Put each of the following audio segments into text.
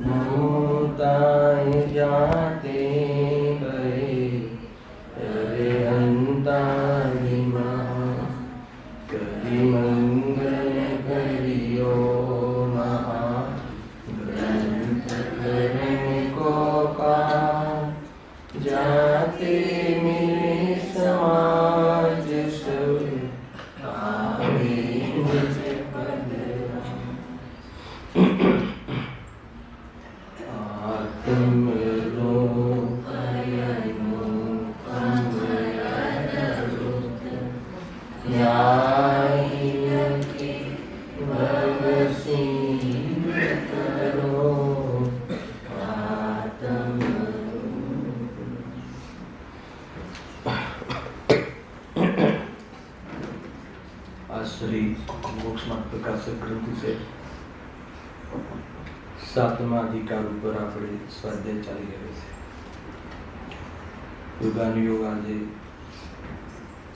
नमोताय जाते गए तेरे अंतानि महा करि मंगल करियो महा ग्रंथ करने को का जाते मेरे समाज सब आवे निज पद श्री मोक्षमार्ग प्रकाशक ग्रंथ से 7મા અધિકાર ઉપર આપણે સ્વાધ્યાય ચાલી રહ્યો છે. યોગાનુયોગ આજે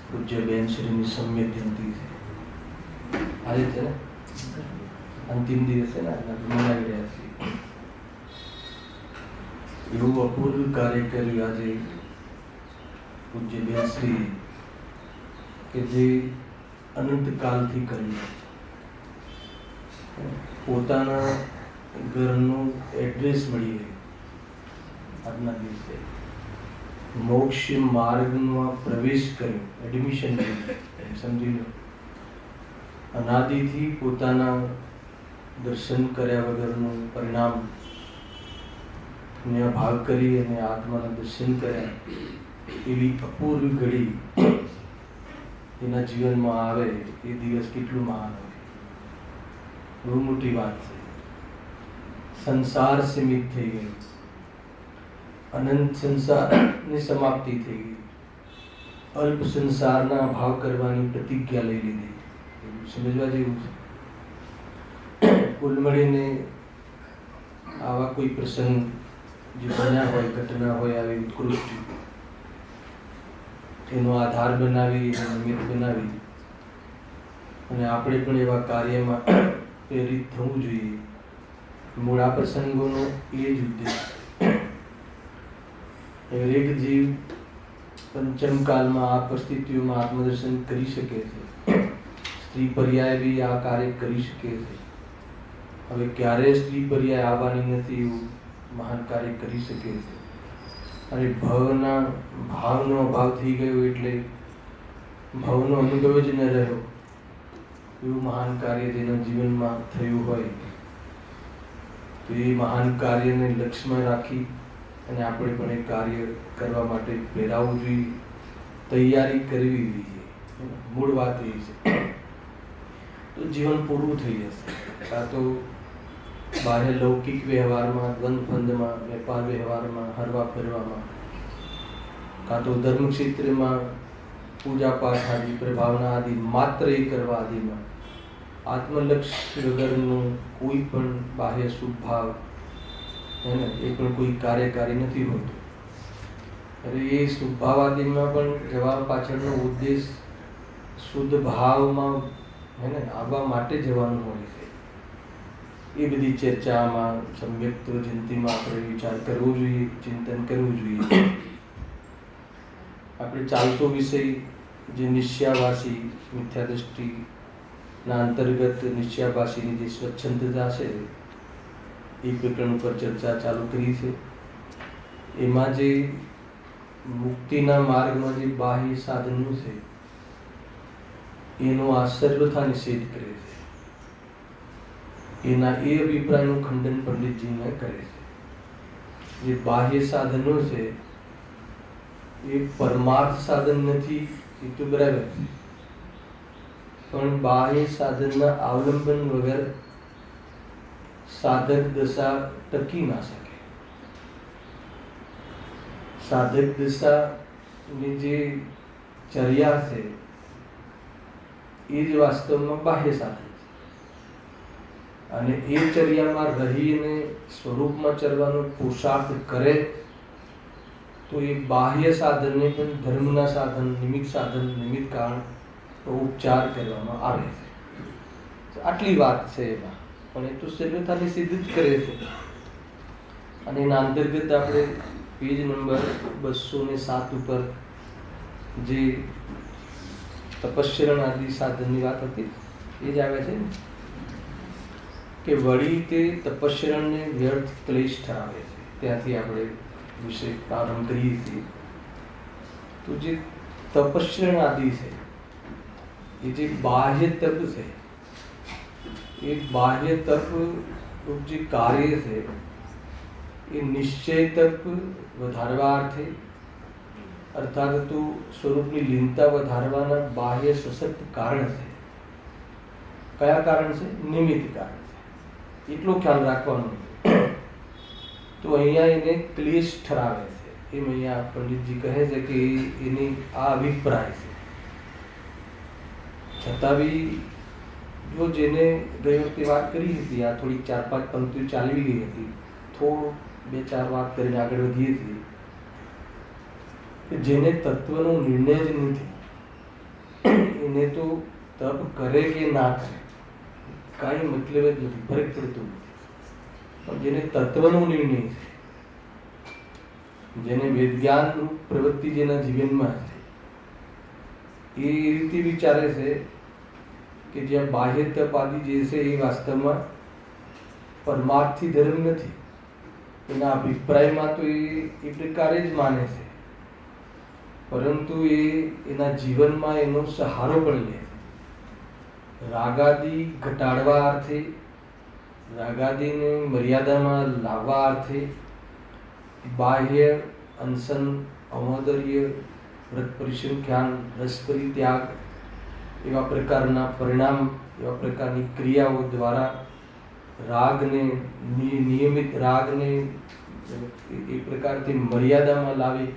પૂજ્ય બેન શ્રીની સમ્યક જયંતિ છે. આજે છે ને અંતિમ દિવસ છે ને, મનાવી રહ્યા છીએ. એવું અપૂર્વ કાર્ય કર્યું આજે પૂજ્ય બેન શ્રી કે જે અનંત કાલથી કર્યું. પોતાના ઘરનું એડ્રેસ મળી ગયું આજના દિવસે. મોક્ષ માર્ગમાં પ્રવેશ કર્યો, એડમિશન કર્યું. સમજી લો, અનાદિથી પોતાના દર્શન કર્યા વગરનું પરિણામ ને ભાગ કરી અને આત્માના દર્શન કર્યા એવી અપૂર્વ ઘડી એના જીવનમાં આવે એ દિવસ કેટલું મહાન હોય. બહુ મોટી વાત છે. સંસાર સીમિત થઈ ગયો, અનંત સંસારની સમાપ્તિ થઈ ગઈ. અલ્પ સંસારના ભાવ કરવાની પ્રતિજ્ઞા લઈ લીધી. સમજવા જેવું છે. કુલ મળીને આવા કોઈ પ્રસંગ જે બન્યા હોય, ઘટના હોય, આવી ઉત્કૃષ્ટ એનો આધાર બનાવી, નિમિત્ત બનાવી અને આપણે પણ એવા કાર્યમાં પ્રેરિત થવું જોઈએ. મૂળા પ્રસંગોનો એ જ ઉદ્દેશ. દરેક જીવ પંચમ કાલમાં આ પરિસ્થિતિઓમાં આત્મદર્શન કરી શકે છે. સ્ત્રી પર્યાય બી આ કાર્ય કરી શકે છે. હવે ક્યારે સ્ત્રી પર્યાય આવવાની નથી એવું મહાન કાર્ય કરી શકે છે. અને ભાવનો અભાવ થઈ ગયો એટલે ભાવનો અનુભવ જ ન રહ્યો એવું મહાન કાર્ય જેના જીવનમાં થયું હોય તો એ મહાન કાર્યને લક્ષ્યમાં રાખી અને આપણે પણ એ કાર્ય કરવા માટે પ્રેરાવવું જોઈએ, તૈયારી કરવી જોઈએ. મૂળ વાત એ છે. તો જીવન પૂરું થઈ જશે. કાં તો બાહ્ય લૌકિક વ્યવહારમાં, દ્વંદ્વમાં, વેપાર વ્યવહારમાં, હરવા ફરવામાં, કાં તો ધર્મ ક્ષેત્રમાં પૂજા પાઠ આદિ, પ્રભાવના આદિ માત્ર એ કરવા આદિમાં આત્મલક્ષ્ય વગરનું કોઈ પણ બાહ્ય શુભ ભાવ એ પણ કોઈ કાર્યકારી નથી હોતું. અરે એ શુભ ભાવ આદિમાં પણ જવા પાછળનો ઉદ્દેશ શુદ્ધ ભાવમાં આવવા માટે જવાનું હોય છે. એ બધી ચર્ચામાં સમ્યક્ત જયંતિમાં આપણે વિચાર કરવો જોઈએ, ચિંતન કરવું જોઈએ. આપણે ચાલતો વિષય જે નિશ્ચયાવાસી મિથ્યા દ્રષ્ટિના અંતર્ગત નિશ્ચયાવાસીની જે સ્વચ્છંદતા છે એ પ્રકરણ ઉપર ચર્ચા ચાલુ કરી છે. એમાં જે મુક્તિના માર્ગમાં જે બાહ્ય સાધનો છે એનો આ સર્વથા નિષેધ કરે છે. એના એ અભિપ્રાયનું ખંડન પંડિતજીને કરે છે. જે બાહ્ય સાધનો છે એ પરમાર્થ સાધન નથી, એ તો બરાબર છે, પણ બાહ્ય સાધનના અવલંબન વગર સાધક દશા ટકી ના શકે. સાધક દશાની જે ચર્યા છે એ જ વાસ્તવમાં બાહ્ય સાધન છે. અને એ ચર્યામાં રહીને સ્વરૂપમાં ચરવાનો પુરુષાર્થ કરે તો એ બાહ્ય સાધનને પણ ધર્મના સાધન, નિમિત્ત સાધન, નિમિત્ત કારણ તો ઉપચાર કરવામાં આવે છે. આટલી વાત છે એમાં, પણ એ તો સરળતાથી સિદ્ધ જ કરે છે. અને એના અંતર્ગત આપણે પેજ નંબર 207 ઉપર જે તપસ્યરણ આદિ સાધનની વાત હતી એ જ આવે છે ને, કે વળી તે તપસ્યરણને વ્યર્થ ક્લેશ ઠરાવે છે. ત્યાંથી આપણે વિષય પ્રારંભ કરીએ છીએ. તો જે તપસ્યરણ આદિ છે એ જે બાહ્ય તપ છે, એ બાહ્ય તપ જે કાર્ય છે એ નિશ્ચય તપ વધારવા અર્થે, અર્થાત તો સ્વરૂપની લીનતા વધારવાના બાહ્ય સશક્ત કારણ છે. કયા કારણ છે? નિમિત્ત કારણ છે. એટલો ખ્યાલ રાખવાનો. તો અહીંયા એને ક્લેશ ઠરાવે છે. એમ અહીંયા પંડિતજી કહે છે કે એની આ અભિપ્રાય છે. છતાં બી જો જેને ગઈ વખતે વાત કરી હતી, આ થોડી 4-5 પંક્તિઓ ચાલવી ગઈ હતી, થોડું 2-4 વાત કરીને આગળ વધીએ છીએ, કે જેને તત્વનો નિર્ણય જ નથી, એને તો તપ કરે કે ના કરે કાંઈ મતલબ જ નથી, ફરક પડતો નથી. પણ જેને તત્વનો નિર્ણય છે, જેને વેદજ્ઞાન રૂપ પ્રવૃત્તિ જેના જીવનમાં છે, એ રીતે વિચારે છે કે જ્યાં બાહ્ય તપ આદિ જે છે એ વાસ્તવમાં પરમાર્થી ધર્મ નથી. એના અભિપ્રાયમાં તો એ પ્રકારે જ માને છે, પરંતુ એ એના જીવનમાં એનો સહારો પણ લે છે. રાગાદિ ઘટાડવા અર્થે, રાગાદિને મર્યાદામાં લાવવા અર્થે બાહ્ય અનશન, અમોદર્ય, વ્રત પરિસંખ્યાન, રસ પરિત્યાગ એવા પ્રકારના પરિણામ, એવા પ્રકારની ક્રિયાઓ દ્વારા રાગને, નિયમિત રાગને એ પ્રકારથી મર્યાદામાં લાવી,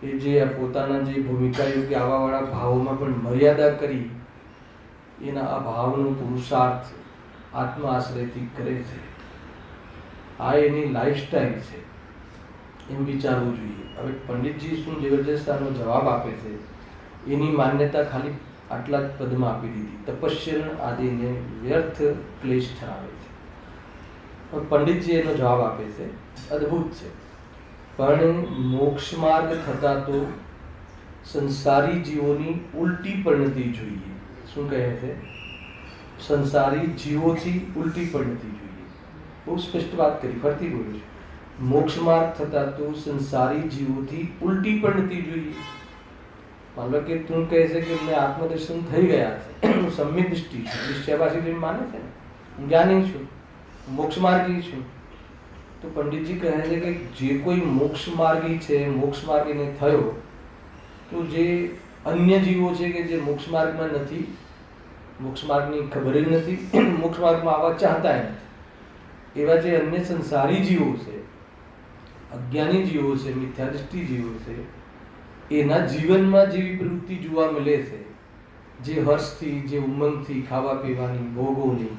એ જે પોતાના જે ભૂમિકા યોગ્ય આવાવાળા ભાવોમાં પણ મર્યાદા કરી, એના આ ભાવનો પુરુષાર્થ આત્મા આશ્રયથી કરે છે. આ એની લાઈફસ્ટાઈલ છે એમ વિચારવું જોઈએ. હવે પંડિતજી શું જબરજસ્ત આનો જવાબ આપે છે, એની માન્યતા ખાલી આટલા જ પદમાં આપી દીધી. તપસ્યરણ આદિને વ્યર્થ ક્લેશ ઠરાવે છે. પંડિતજી એનો જવાબ આપે છે, અદ્ભુત છે. પણ મોક્ષ માર્ગ થતા તો સંસારી જીવોની ઉલટી પરિણતિ જોઈએ. શું કહે છે? સંસારી જીવોથી ઉલટી પરિણતિ જોઈએ. બહુ સ્પષ્ટ વાત કરી, ફરતી બોલું છું. મોક્ષ માર્ગ થતા તો સંસારી જીવોથી ઉલટી પરિણતિ જોઈએ. માનો કે તું કહે છે કે મેં આત્મદર્શન થઈ ગયા છે, હું સમ્યક દૃષ્ટિ છું, નિશ્ચયવાસી માને છે ને, હું જ્ઞાની છું, મોક્ષ માર્ગી છું. તો પંડિતજી કહે છે કે જે કોઈ મોક્ષ માર્ગી છે, મોક્ષ માર્ગ એને થયો, તો જે અન્ય જીવો છે કે જે મોક્ષ માર્ગમાં નથી, મોક્ષ માર્ગની ખબર જ નથી, મોક્ષ માર્ગમાં આવવા ચાહતા નથી, એવા જે અન્ય સંસારી જીવો છે, અજ્ઞાની જીવો છે, મિથ્યાદૃષ્ટિ જીવો છે, એના જીવનમાં જેવી પ્રવૃત્તિ જોવા મળે છે, જે હર્ષથી, જે ઉમંગથી, ખાવા પીવાની, ભોગોની,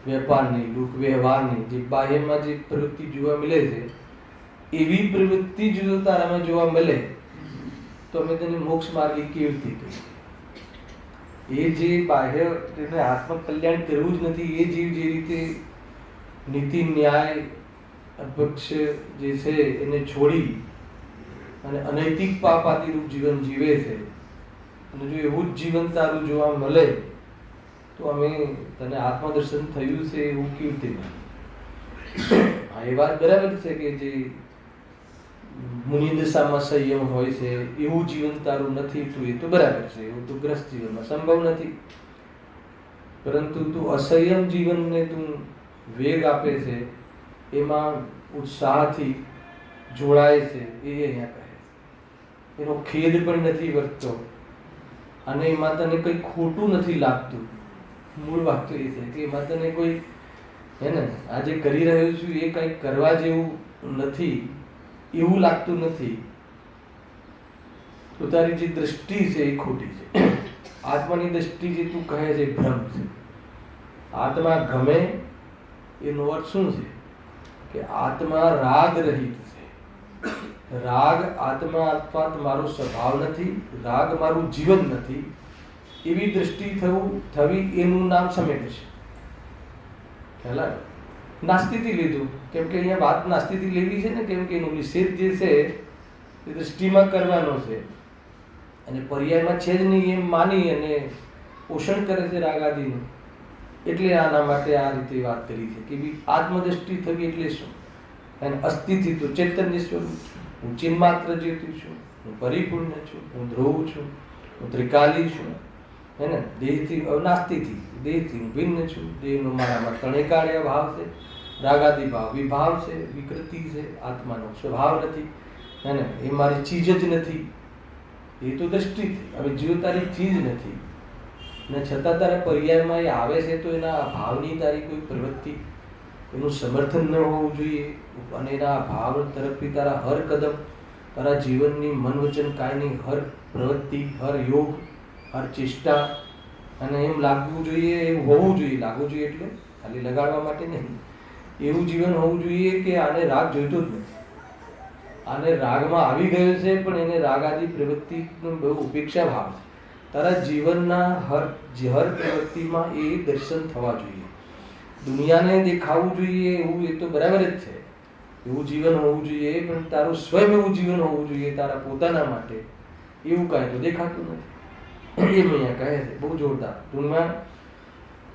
વેપારની, લોક વ્યવહારની, જે બાહ્યમાં જે પ્રવૃત્તિ જોવા મળે છે, એવી પ્રવૃત્તિ જો તારામાં જોવા મળે તો અમે તેને મોક્ષ માર્ગી કેવી રીતે કહીએ? એ જે બાહ્ય તેને આત્મકલ્યાણ કરવું જ નથી, એ જીવ જે રીતે નીતિ ન્યાય અપક્ષ જે છે એને છોડી અને અનૈતિક પાપાતીરૂપ જીવન જીવે છે, અને જો એવું જ જીવન તારું જોવા મળે તો અમે તને આત્મદર્શન થયું છે એવું કેવી રીતે માને? હા, એ વાત બરાબર છે કે જે મુનિ દશામાં સંયમ હોય છે એવું જીવન તારું નથી, તું એ તો બરાબર છે, એવું તો ગ્રસ્ત જીવનમાં સંભવ નથી. પરંતુ તું અસંયમ જીવનને તું વેગ આપે છે, એમાં ઉત્સાહથી જોડાય છે, એ અહીંયા કહે છે. એનો ખેદ પણ નથી વર્તતો અને એમાં તને કંઈ ખોટું નથી લાગતું. મૂળ વાત તો એ છે કે એમાં તને કોઈ હે ને આજે કરી રહ્યો છું એ કંઈક કરવા જેવું નથી એવું લાગતું નથી. તો તારી જે દ્રષ્ટિ છે એ ખોટી છે. આત્માની દ્રષ્ટિ જે તું કહે છે ભ્રમ છે. આત્મા ગમે એનો અર્થ શું છે? કે આત્મા રાગ રહિત છે. રાગ આત્મા અથવા મારો સ્વભાવ નથી, રાગ મારું જીવન નથી, એવી દૃષ્ટિ થવી એનું નામ સમેટ છે. ખ્યાલ આવે? નાસ્તિથી લીધું, કેમ કે અહીંયા વાત નાસ્તિથી લેવી છે ને, કેમ કે એનો નિષેધ જે છે એ દૃષ્ટિમાં કરવાનો છે અને પર્યાયમાં છે જ નહીં એમ માની અને પોષણ કરે છે રાગાદીનું. એટલે આના માટે આ રીતે વાત કરી છે કે ભાઈ આત્મદ્રષ્ટિ થવી એટલે શું? અને અસ્થિથી તો ચૈતન્ય સ્વરૂપ છું, હું ચિન્માત્ર જ્યોતિ છું, હું પરિપૂર્ણ છું, હું ધ્રુવ છું, હું ત્રિકાલી છું, હે ને? દેહથી નાસ્તિથી, દેહથી હું ભિન્ન છું, દેહનો મારામાં ત્રણેકાળ્ય ભાવ છે, રાગાદી ભાવ વિભાવ છે, વિકૃતિ છે, આત્માનો સ્વભાવ નથી, હે ને? એ મારી ચીજ જ નથી. એ તો દ્રષ્ટિ થઈ. હવે જીવ તારી ચીજ નથી ને છતાં તારા પર્યાયમાં એ આવે છે તો એના ભાવની તારી કોઈ પ્રવૃત્તિ, એનું સમર્થન ન હોવું જોઈએ અને એના ભાવ તરફથી તારા હર કદમ, તારા જીવનની મન વચન કાયની હર પ્રવૃત્તિ, હર યોગ, હર ચેષ્ટા અને એમ લાગવું જોઈએ, એવું હોવું જોઈએ. લાગવું જોઈએ એટલે ખાલી લગાડવા માટે નહીં, એવું જીવન હોવું જોઈએ કે આને રાગ જોઈતો જ નથી, આને રાગમાં આવી ગયો છે પણ એને રાગ આદિ પ્રવૃત્તિનો બહુ ઉપેક્ષા ભાવ છે. તારા જીવનના હર પ્રવૃત્તિમાં એ દર્શન થવા જોઈએ. દુનિયાને દેખાવું જોઈએ એવું એ તો બરાબર જ છે, એવું જીવન હોવું જોઈએ, પણ તારું સ્વયં એવું જીવન હોવું જોઈએ તારા પોતાના માટે. એવું કાંઈ તો દેખાતું નથી. એમ અહીંયા કહે છે બહુ જોરદાર ટૂંકમાં.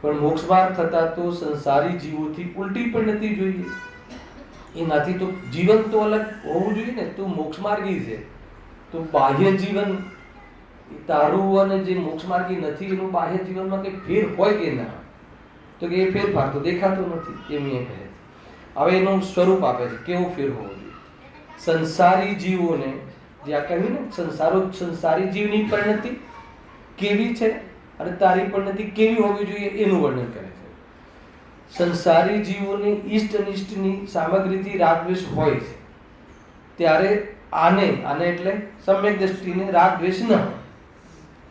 પણ મોક્ષ માર્ગ થતા તો સંસારી જીવોથી ઉલટી પણ નથી જોઈએ. એનાથી તો જીવન તો અલગ હોવું જોઈએ ને. તું મોક્ષ માર્ગી છે તો બાહ્ય જીવન તારું અને જે મોક્ષ માર્ગી નથી એનું બાહ્ય જીવનમાં કંઈ ફેર હોય કે ના? તો કે એ ફેરફાર તો દેખાતો નથી. એમ એ કહે છે. હવે એનું સ્વરૂપ આપે છે કેવો ફેર હોવો જોઈએ. સંસારી જીવોને જે આ કહ્યું ને, સંસારી જીવની પરિણતિ કેવી છે અને તારી પરિણતિ કેવી હોવી જોઈએ એનું વર્ણન કરે છે. સંસારી જીવોની ઈષ્ટ અનિષ્ટની સામગ્રીથી રાગદ્વેષ હોય છે ત્યારે આને એટલે સમ્યક દ્રષ્ટિને રાગદ્વેષ ન હોય.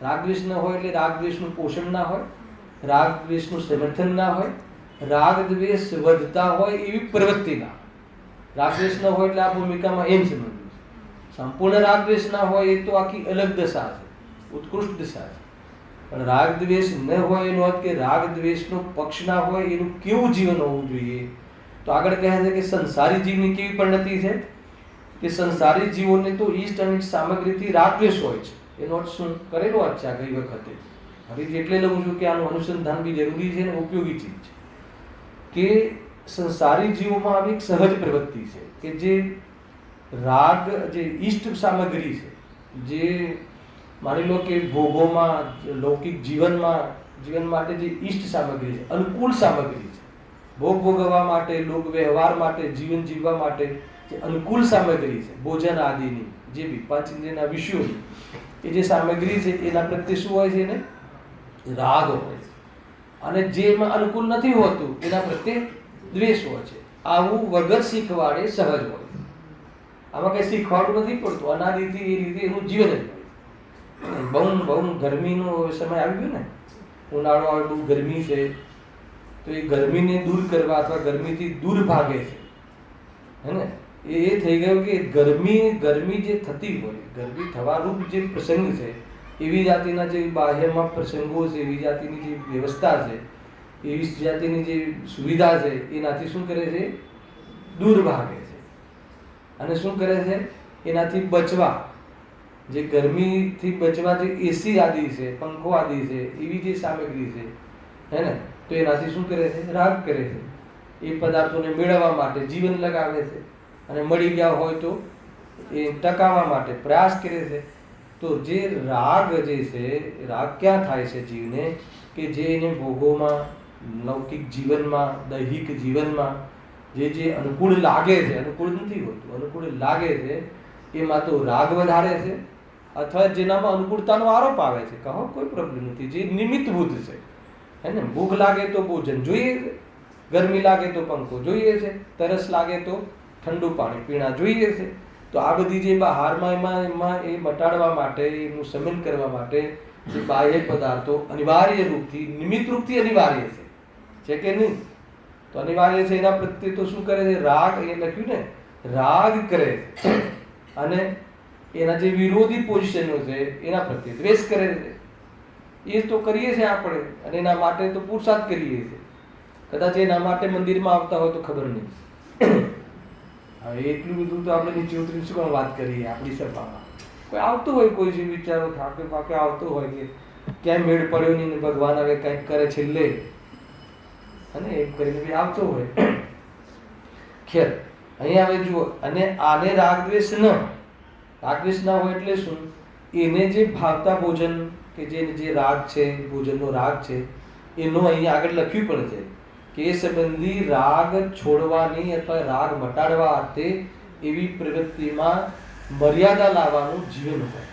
રાગદ્વેષ ન હોય એટલે રાગદ્વેષનું પોષણ ના હોય, રાગદ્વેષનું સમર્થન ના હોય, રાગદ્વેષ વધતા હોય એવી પ્રવૃત્તિ ના હોય. રાગદ્વેષ ન હોય એટલે આ ભૂમિકામાં એમ સમજવું છે. સંપૂર્ણ રાગદ્વેષ ના હોય એ તો આખી અલગ દશા છે, ઉત્કૃષ્ટ દશા છે. પણ રાગદ્વેષ ન હોય એનો અર્થ કે રાગદ્વેષનો પક્ષ ના હોય એનું કેવું જીવન હોવું જોઈએ? તો આગળ કહે છે કે સંસારી જીવની કેવી પરિણતિ છે કે સંસારી જીવોને તો ઈષ્ટ અને સામગ્રીથી રાગદ્વેષ હોય છે. એનો અર્થ શું કરેલો અર્થ છે આ ગઈ વખતે. હવે એટલે લઉં છું કે આનું અનુસંધાન બી જરૂરી છે ને ઉપયોગી ચીજ છે કે સંસારી જીવોમાં આવી એક સહજ પ્રવૃત્તિ છે કે જે રાગ, જે ઈષ્ટ સામગ્રી છે, જે માની લો કે ભોગોમાં, લૌકિક જીવન માટે જે ઈષ્ટ સામગ્રી છે, અનુકૂળ સામગ્રી છે, ભોગ ભોગવવા માટે, લોક વ્યવહાર માટે, જીવન જીવવા માટે જે અનુકૂળ સામગ્રી છે, ભોજન આદિની, જે બી પાંચ ઇન્દ્રિયના વિષયોની એ જે સામગ્રી છે એના પ્રત્યે શું હોય છે? એને રાગ હોય છે. અને જે એમાં અનુકૂળ નથી હોતું એના પ્રત્યે દ્વેષ હોય છે. આવું વગર શીખવાડે સહજ હોય છે. આમાં કઈ શીખવાડવું નથી પડતું, અનાદિથી એ રીતે એનું જીવન જ હોય. બહુ ગરમીનો સમય આવી ગયો ને, ઉનાળો આવે, બહુ ગરમી છે, તો એ ગરમીને દૂર કરવા અથવા ગરમીથી દૂર ભાગે છે, હે ને? એ થઈ ગયું કે ગરમી જે થતી હોય, ગરમી થવાનું જે પ્રસંગ છે, એવી જાતિના જે બાહ્યમાં પ્રસંગો છે, એવી જાતિની જે વ્યવસ્થા છે, એવી જાતિની જે સુવિધા છે, એનાથી શું કરે છે? દૂર ભાગે છે. અને શું કરે છે? એનાથી બચવા, જે ગરમીથી બચવા જે એસી આદિ છે, પંખો આદિ છે, એવી જે સામગ્રી છે, હે ને? તો એનાથી શું કરે છે? રાગ કરે છે. એ પદાર્થોને મેળવવા માટે જીવન લગાવે છે અને મળી ગયા હોય તો એ ટકાવવા માટે પ્રયાસ કરે છે. તો જે રાગ જે છે, રાગ ક્યાં થાય છે જીવને? કે જે એને ભોગોમાં, લૌકિક જીવનમાં, દૈહિક જીવનમાં જે અનુકૂળ લાગે છે, અનુકૂળ નથી હોતું, અનુકૂળ લાગે છે, એમાં તો રાગ વધારે છે. અથવા જેનામાં અનુકૂળતાનો આરોપ આવે છે, કહો કોઈ પ્રોબ્લેમ નથી, જે નિમિત્તભૂત છે, હે ને? ભૂખ લાગે તો ભોજન જોઈએ છે, ગરમી લાગે તો પંખો જોઈએ છે, તરસ લાગે તો ઠંડુ પાણી પીણા જોઈએ છે. તો આ બધી જે બહારમાં એમાં એ મટાડવા માટે, એનું શમન કરવા માટે જે બાહ્ય પદાર્થો અનિવાર્ય રૂપથી, નિમિત્ત રૂપથી અનિવાર્ય છે કે નહીં? તો અનિવાર્ય છે એના પ્રત્યે તો શું કરે છે? રાગ. એ લખ્યું ને, રાગ કરે છે. અને એના જે વિરોધી પોઝિશનો છે એના પ્રત્યે દ્વેષ કરે છે. એ તો કરીએ છીએ આપણે, અને એના માટે તો પુરુષાર્થ કરીએ છીએ. કદાચ એના માટે મંદિરમાં આવતા હોય તો ખબર નહીં. હવે એટલું બધું તો આપણે નીચે ઉતરી શું કામ વાત કરીએ આપણી સભામાં. કોઈ આવતું હોય, કોઈ જે વિચારો થાકે પાકે આવતું હોય કે ક્યાંય મેળ પડ્યો નહીં ને ભગવાન હવે કંઈક કરે છેલ્લે, અને એમ કરીને બી આવતો હોય. ખેર અહીંયા હવે જુઓ, અને આને રાગદ્વેષ ન, રાગદ્વેષ ના હોય એટલે શું? એને જે ભાવતા ભોજન કે જે રાગ છે, ભોજનનો રાગ છે, એનો અહીંયા આગળ લખ્યું પણ છે કે એ સંબંધી રાગ છોડવાની અથવા રાગ મટાડવા અર્થે એવી પ્રવૃત્તિમાં મર્યાદા લાવવાનું જીવન હોય.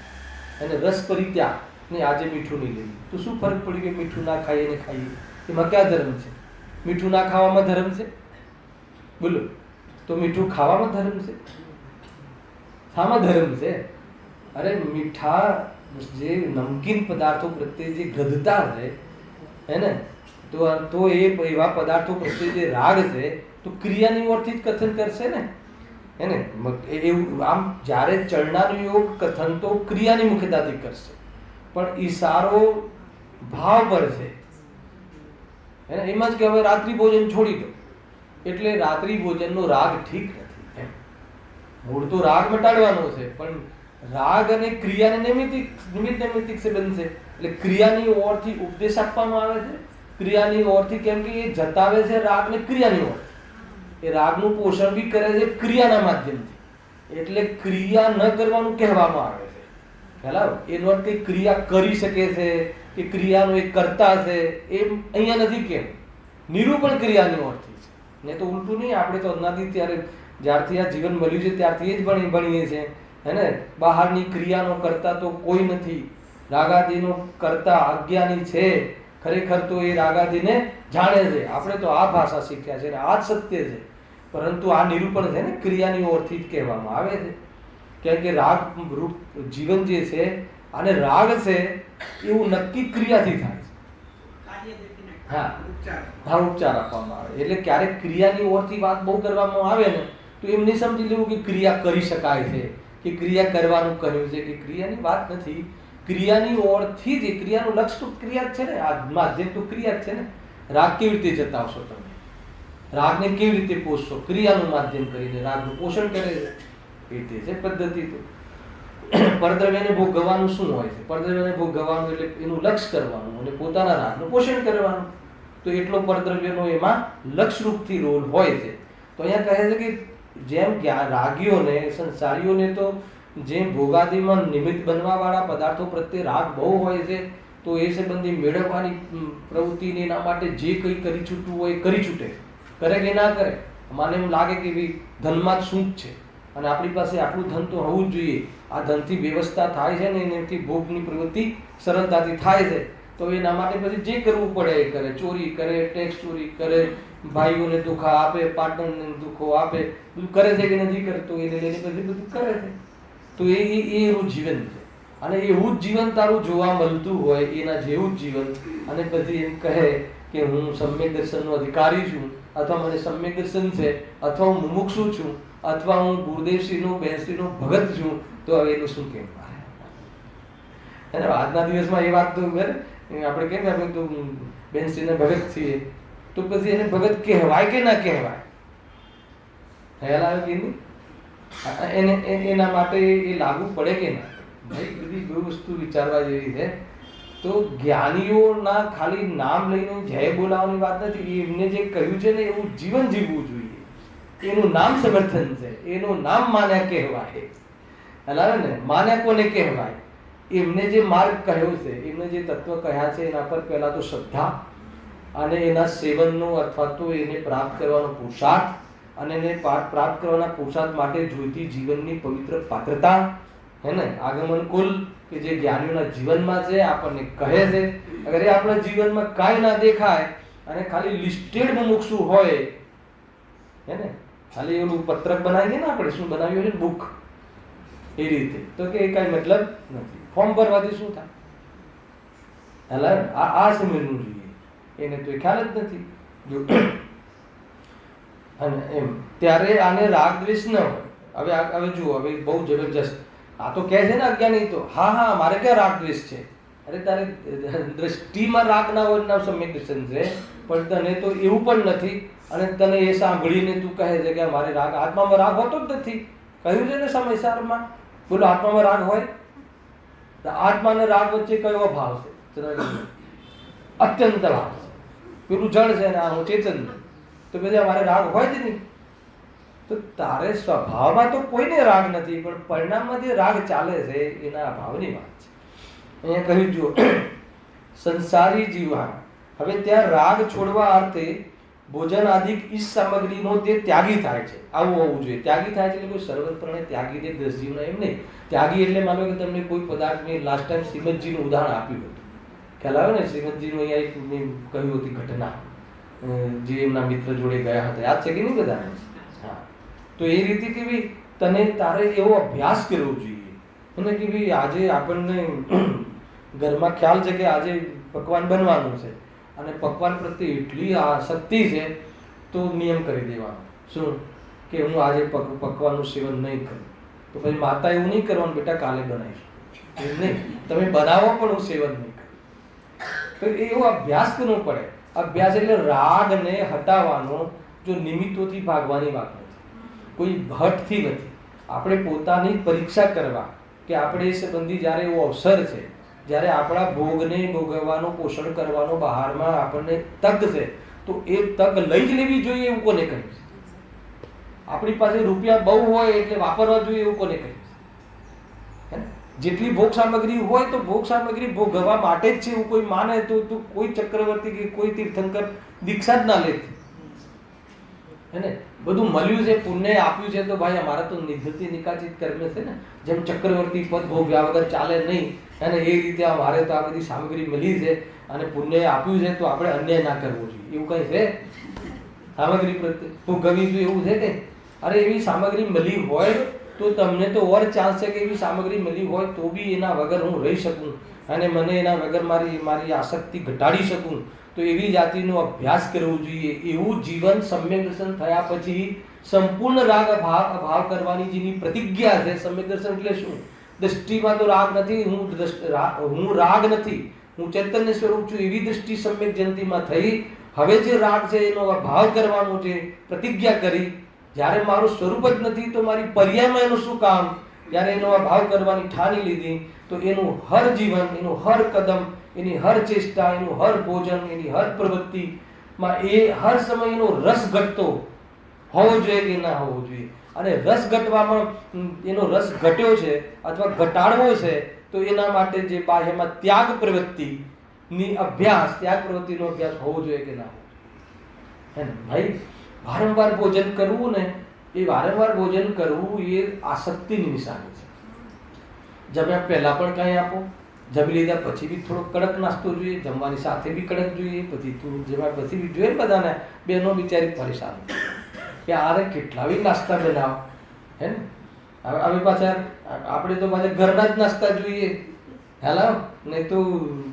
અને રસ પરિત્યાગ ને આજે મીઠું નહીં લેવું, તો શું ફરક પડી કે મીઠું ના ખાઈએ ને ખાઈએ? એમાં ક્યાં ધર્મ છે? મીઠું ના ખાવામાં ધર્મ છે? બોલો, તો મીઠું ખાવામાં ધર્મ છે? શામાં ધર્મ છે? અરે મીઠા જે નમકીન પદાર્થો પ્રત્યે જે ગધતા છે હે ને, તો એ એવા પદાર્થો પ્રત્યે જે રાગ છે તો ક્રિયાની ઓરથી જ કથન કરશે ને, હે ને? એવું આમ જ્યારે ચરણાનો યોગ કથન તો ક્રિયાની મુખ્યતાથી કરશે, પણ ઈશારો ભાવ પર છે. એમ જ કે હવે રાત્રિ ભોજન છોડી દો એટલે રાત્રિ ભોજનનો રાગ ઠીક નથી. મૂળ તો રાગ મટાડવાનો છે, પણ રાગ અને ક્રિયાને નિમિત્ત નૈમિત્તિક સંબંધ છે. એટલે ક્રિયાની ઓરથી ઉપદેશ આપવામાં આવે છે. ક્રિયાની ઓરથી, કેમ કે એ જતાવે છે રાગને ક્રિયાની ઓર, એ રાગનું પોષણ બી કરે છે ક્રિયાના માધ્યમથી. એટલે ક્રિયા ન કરવાનું કહેવામાં આવે છે. ખ્યાલ? એનો અર્થ કે ક્રિયા કરી શકે છે કે ક્રિયાનો એક કરતા છે એમ અહીંયા નથી. કેમ? નિરૂપણ ક્રિયાની ઓરથી છે, ને તો ઉલટું નહીં. આપણે તો અનાદિ ત્યારે જ્યારથી આ જીવન મળ્યું છે ત્યારથી એ જ ભણીએ છીએ, હે ને? બહારની ક્રિયાનો કરતા તો કોઈ નથી. રાગાદિનો કરતા અજ્ઞાની છે. ખરેખર તો એ રાગાદિને જાણે છે. આપણે તો આ ભાષા શીખ્યા છે, આ જ સત્ય છે. પરંતુ આ નિરૂપણ છે ને, ક્રિયાની ઓરથી જ કહેવામાં આવે છે. કેમ કે રાગ રૂપ જીવન જે છે, આને રાગ છે એવું નક્કી ક્રિયાથી થાય છે. હા, ઉપચાર આપવામાં આવે. એટલે ક્યારેક ક્રિયાની ઓરથી વાત બહુ કરવામાં આવે ને, તો એમ નહીં સમજી લેવું કે ક્રિયા કરી શકાય છે કે ક્રિયા કરવાનું કહ્યું છે, કે ક્રિયાની વાત નથી. ક્રિયાની ઓરથી જ, ક્રિયાનું લક્ષ્ય તો ક્રિયા જ છે ને, આ માધ્યમ તો ક્રિયા જ છે ને. રાગ કેવી રીતે જતાવશો તમે? રાગને કેવી રીતે પોષશો? ક્રિયાનું માધ્યમ કરીને રાગનું પોષણ કરે છે. એ તે છે પદ્ધતિ. તો પરદ્રવ્યને ભોગવવાનું શું હોય છે? પરદ્રવ્યને ભોગવવાનું એટલે એનું લક્ષ્ય કરવાનું અને પોતાના રાગનું પોષણ કરવાનું. તો એટલો પરદ્રવ્યનો એમાં લક્ષ્યરૂપથી રોલ હોય છે. તો અહીંયા કહે છે કે જેમ રાગીઓને, સંસારીઓને તો જે ભોગાદિમાં નિમિત્ત બનવા વાળા પદાર્થો પ્રત્યે રાગ બહુ હોય છે, તો એ સંબંધી મેળવવાની પ્રવૃત્તિને એના માટે જે કંઈ કરી છૂટવું હોય એ કરી છૂટે. કરે કે ના કરે? મને એમ લાગે કે ભાઈ ધનમાં જ શું છે અને આપણી પાસે આટલું ધન તો હોવું જ જોઈએ, આ ધનથી વ્યવસ્થા થાય છે ને એનાથી ભોગની પ્રવૃત્તિ સરળતાથી થાય છે, તો એના માટે પછી જે કરવું પડે એ કરે. ચોરી કરે, ટેક્સ ચોરી કરે, ભાઈઓને દુઃખા આપે, પાર્ટનરને દુઃખો આપે, બધું કરે છે કે નથી કરતો, એને લઈને પછી બધું કરે છે. તો એ એવું જીવન છે. અને એવું જ જીવન તારું જોવા મળતું હોય, એના જેવું જ જીવન, અને પછી એમ કહે કે હું સમ્યક દર્શનનો અધિકારી છું, અથવા મને સમ્યક દર્શન છે, અથવા હું મુમુક્ષુ છું, અથવા હું ગુરુદેવશ્રીનો, બહેનશ્રીનો ભગત છું, તો હવે એનું શું કહેવાય? અને આજના દિવસમાં એ વાત તો આપણે કેમ આપણે તો બહેનશ્રીના ભગત છીએ, તો પછી એને ભગત કહેવાય કે ના કહેવાય? ખ્યાલ આવે કે નહીં? એના માટે એ લાગુ પડે કે ના? ભાઈ બધી બે વસ્તુ વિચારવા જેવી છે. તો જ્ઞાનીઓના ખાલી નામ લઈને જય બોલાવવાની વાત નથી. એમને જે કહ્યું છે ને એવું જીવન જીવવું જોઈએ. એનું નામ સમર્થન છે, એનું નામ માન્યા કહેવાય. હલાવે ને? માન્યા કોને કહેવાય? એમને જે માર્ગ કહ્યો છે, એમને જે તત્વ કહ્યા છે, એના પર પહેલા તો શ્રદ્ધા, અને એના સેવનનો અથવા તો એને પ્રાપ્ત કરવાનો પુરુષાર્થ, અને એને પ્રાપ્ત કરવાના પુરુષાર્થ માટે જોઈતી જીવનની પવિત્ર પાત્રતા, હે ને? આગમન કુલ કે જે જ્ઞાનીઓના જીવનમાં છે, આપણને કહે છે. અગર એ આપણા જીવનમાં કાંઈ ના દેખાય અને ખાલી લિસ્ટેડ મુમુક્ષુ હોય, હે ને? ખાલી એનું પત્રક બનાવીએ ને, આપણે શું બનાવ્યું છે, બુક, એ રીતે, તો કે એ કાંઈ મતલબ નથી. ફોર્મ ભરવાથી શું થાય? એટલે આ સમજવું જોઈએ. એને તો ખ્યાલ જ નથી. જો અને એમ ત્યારે આને રાગ દ્વેષ ન હોય. હવે જુઓ, હવે બહુ જબરજસ્ત આ તો કહે છે ને અજ્ઞાની તો, હા મારે ક્યાં રાગ દ્વેષ છે? અરે તારે દ્રષ્ટિમાં રાગ ના હોય ના સમ્યક દર્શન છે, પણ તને તો એવું પણ નથી, અને તને એ સાંભળીને તું કહે છે કે મારે રાગ, આત્મામાં રાગ હોતો જ નથી. કહ્યું છે ને સમયસારમાં, બોલો આત્મામાં રાગ હોય? આત્મા અને રાગ વચ્ચે કયો ભાવ છે? અત્યંત ભાવ છે. પેલું જળ છે ને આ ચેતન, તો બધા મારે રાગ હોય જ નહીં. તો તારે સ્વભાવમાં તો કોઈને રાગ નથી, પણ પરિણામમાં જે રાગ ચાલે છે એના ભાવની વાત છે. અહીંયા કહ્યું જુઓ, સંસારી જીવા, હવે ત્યાં રાગ છોડવા અર્થે ભોજન આદિ ઈશ સામગ્રીનો તે ત્યાગી થાય છે, આવું હોવું જોઈએ. ત્યાગી થાય છે એટલે કોઈ સર્વત્રને ત્યાગી દે 10 જીવના એમ નહીં. ત્યાગી એટલે માનો કે તમને કોઈ પદાર્થની લાસ્ટ ટાઈમ શ્રીમદજીનું ઉદાહરણ આપ્યું હતું, ખ્યાલ આવે ને? શ્રીમદજીનું અહીંયા એક કહ્યું હતી ઘટના, જે એમના મિત્ર જોડે ગયા હતા, યાદ છે કે નહીં બધાને? હા, તો એ રીતે કે ભાઈ તને તારે એવો અભ્યાસ કરવો જોઈએ અને કે ભાઈ આજે આપણને ઘરમાં ખ્યાલ છે કે આજે પકવાન બનવાનું છે અને પકવાન પ્રત્યે એટલી આસક્તિ છે, તો નિયમ કરી દેવાનો શું કે હું આજે પકવાનનું સેવન નહીં કરું. તો પછી માતા એવું નહીં કરવાનું, બેટા કાલે બનાવીશું નહીં, તમે બનાવો પણ હું સેવન નહીં કરું. તો એવો અભ્યાસ કરવો પડે. અભ્યાસ એટલે રાગને હટાવવાનો, જો નિમિત્તોથી ભાગવાની વાત નથી, કોઈ હઠથી નથી. આપણે પોતાની પરીક્ષા કરવા કે આપણે એ સંબંધી જ્યારે એવો અવસર છે, જ્યારે આપણા ભોગને ભોગવવાનો, પોષણ કરવાનો બહારમાં આપણને તક છે, તો એ તક લઈ જ લેવી જોઈએ એવું કોને કહ્યું? આપણી પાસે રૂપિયા બહુ હોય એટલે વાપરવા જોઈએ એવું કોને કહ્યું? જેટલી ભોગ સામગ્રી હોય તો ભોગ સામગ્રી ભોગવવા માટે જ છે એવું કોઈ માને તો કોઈ ચક્રવર્તી કે કોઈ તીર્થંકર દીક્ષા જ ના લેતી. હે ને? બધું મળ્યું છે, પુણ્ય આપ્યું છે, તો ભાઈ અમારા તો નિધતિ નિકાચિત કર્મ છે ને, જેમ ચક્રવર્તી પદ ભોગ્યા વગર ચાલે નહીં, અને એ રીતે અમારે તો આ બધી સામગ્રી મળી છે અને પુણ્ય આપ્યું છે, તો આપણે અન્યાય ના કરવો જોઈએ એવું કઈ છે? સામગ્રી પ્રત્યે ભોગવવી જોઈએ એવું છે કે? અરે એવી સામગ્રી મળી હોય તો તમને તો ઓર ચાન્સ છે કે એવી સામગ્રી મળી હોય તો બી એના વગર હું રહી શકું અને મને એના વગર મારી આસક્તિ ઘટાડી શકું, તો એવી જાતિનો અભ્યાસ કરવો જોઈએ. એવું જીવન સમ્યક દર્શન થયા પછી સંપૂર્ણ રાગ અભાવ કરવાની જેની પ્રતિજ્ઞા છે. સમ્યક દર્શન એટલે શું? દ્રષ્ટિમાં તો રાગ નથી, હું રાગ નથી, હું ચૈતન્ય સ્વરૂપ છું, એવી દ્રષ્ટિ સમ્યક જયંતિમાં થઈ. હવે જે રાગ છે એનો અભાવ કરવાનો છે, પ્રતિજ્ઞા કરી. જ્યારે મારું સ્વરૂપ જ નથી તો મારી પર્યાયમાં એનું શું કામ? જ્યારે એનો અભાવ કરવાની ઠાની લીધી, તો એનું હર જીવન, એનું હર કદમ, એની હર ચેષ્ટા, એનું હર ભોજન, એની હર પ્રવૃત્તિમાં એ હર સમય એનો રસ ઘટતો હોવો જોઈએ કે ના હોવો જોઈએ. અને રસ ઘટવામાં એનો રસ ઘટ્યો છે અથવા ઘટાડવો છે, તો એના માટે જે બાહ્યમાં ત્યાગ પ્રવૃત્તિની અભ્યાસ, ત્યાગ પ્રવૃત્તિનો અભ્યાસ હોવો જોઈએ કે ના હોવો જોઈએ? હે ને ભાઈ? વારંવાર ભોજન કરવું ને, એ વારંવાર ભોજન કરવું એ આસક્તિની નિશાની છે. જમ્યા પહેલા પણ કંઈ આપો, જમી લીધા પછી બી થોડો કડક નાસ્તો જોઈએ, જમવાની સાથે બી કડક જોઈએ, પછી થોડું જમ્યા પછી બી જોઈએ. બધાને બહેનો બિચારી પરેશાન કે આરે કેટલા બી નાસ્તા બનાવો, હે ને? હવે પાછા આપણે તો પાછા ઘરના જ નાસ્તા જોઈએ, હેલા, નહીં તો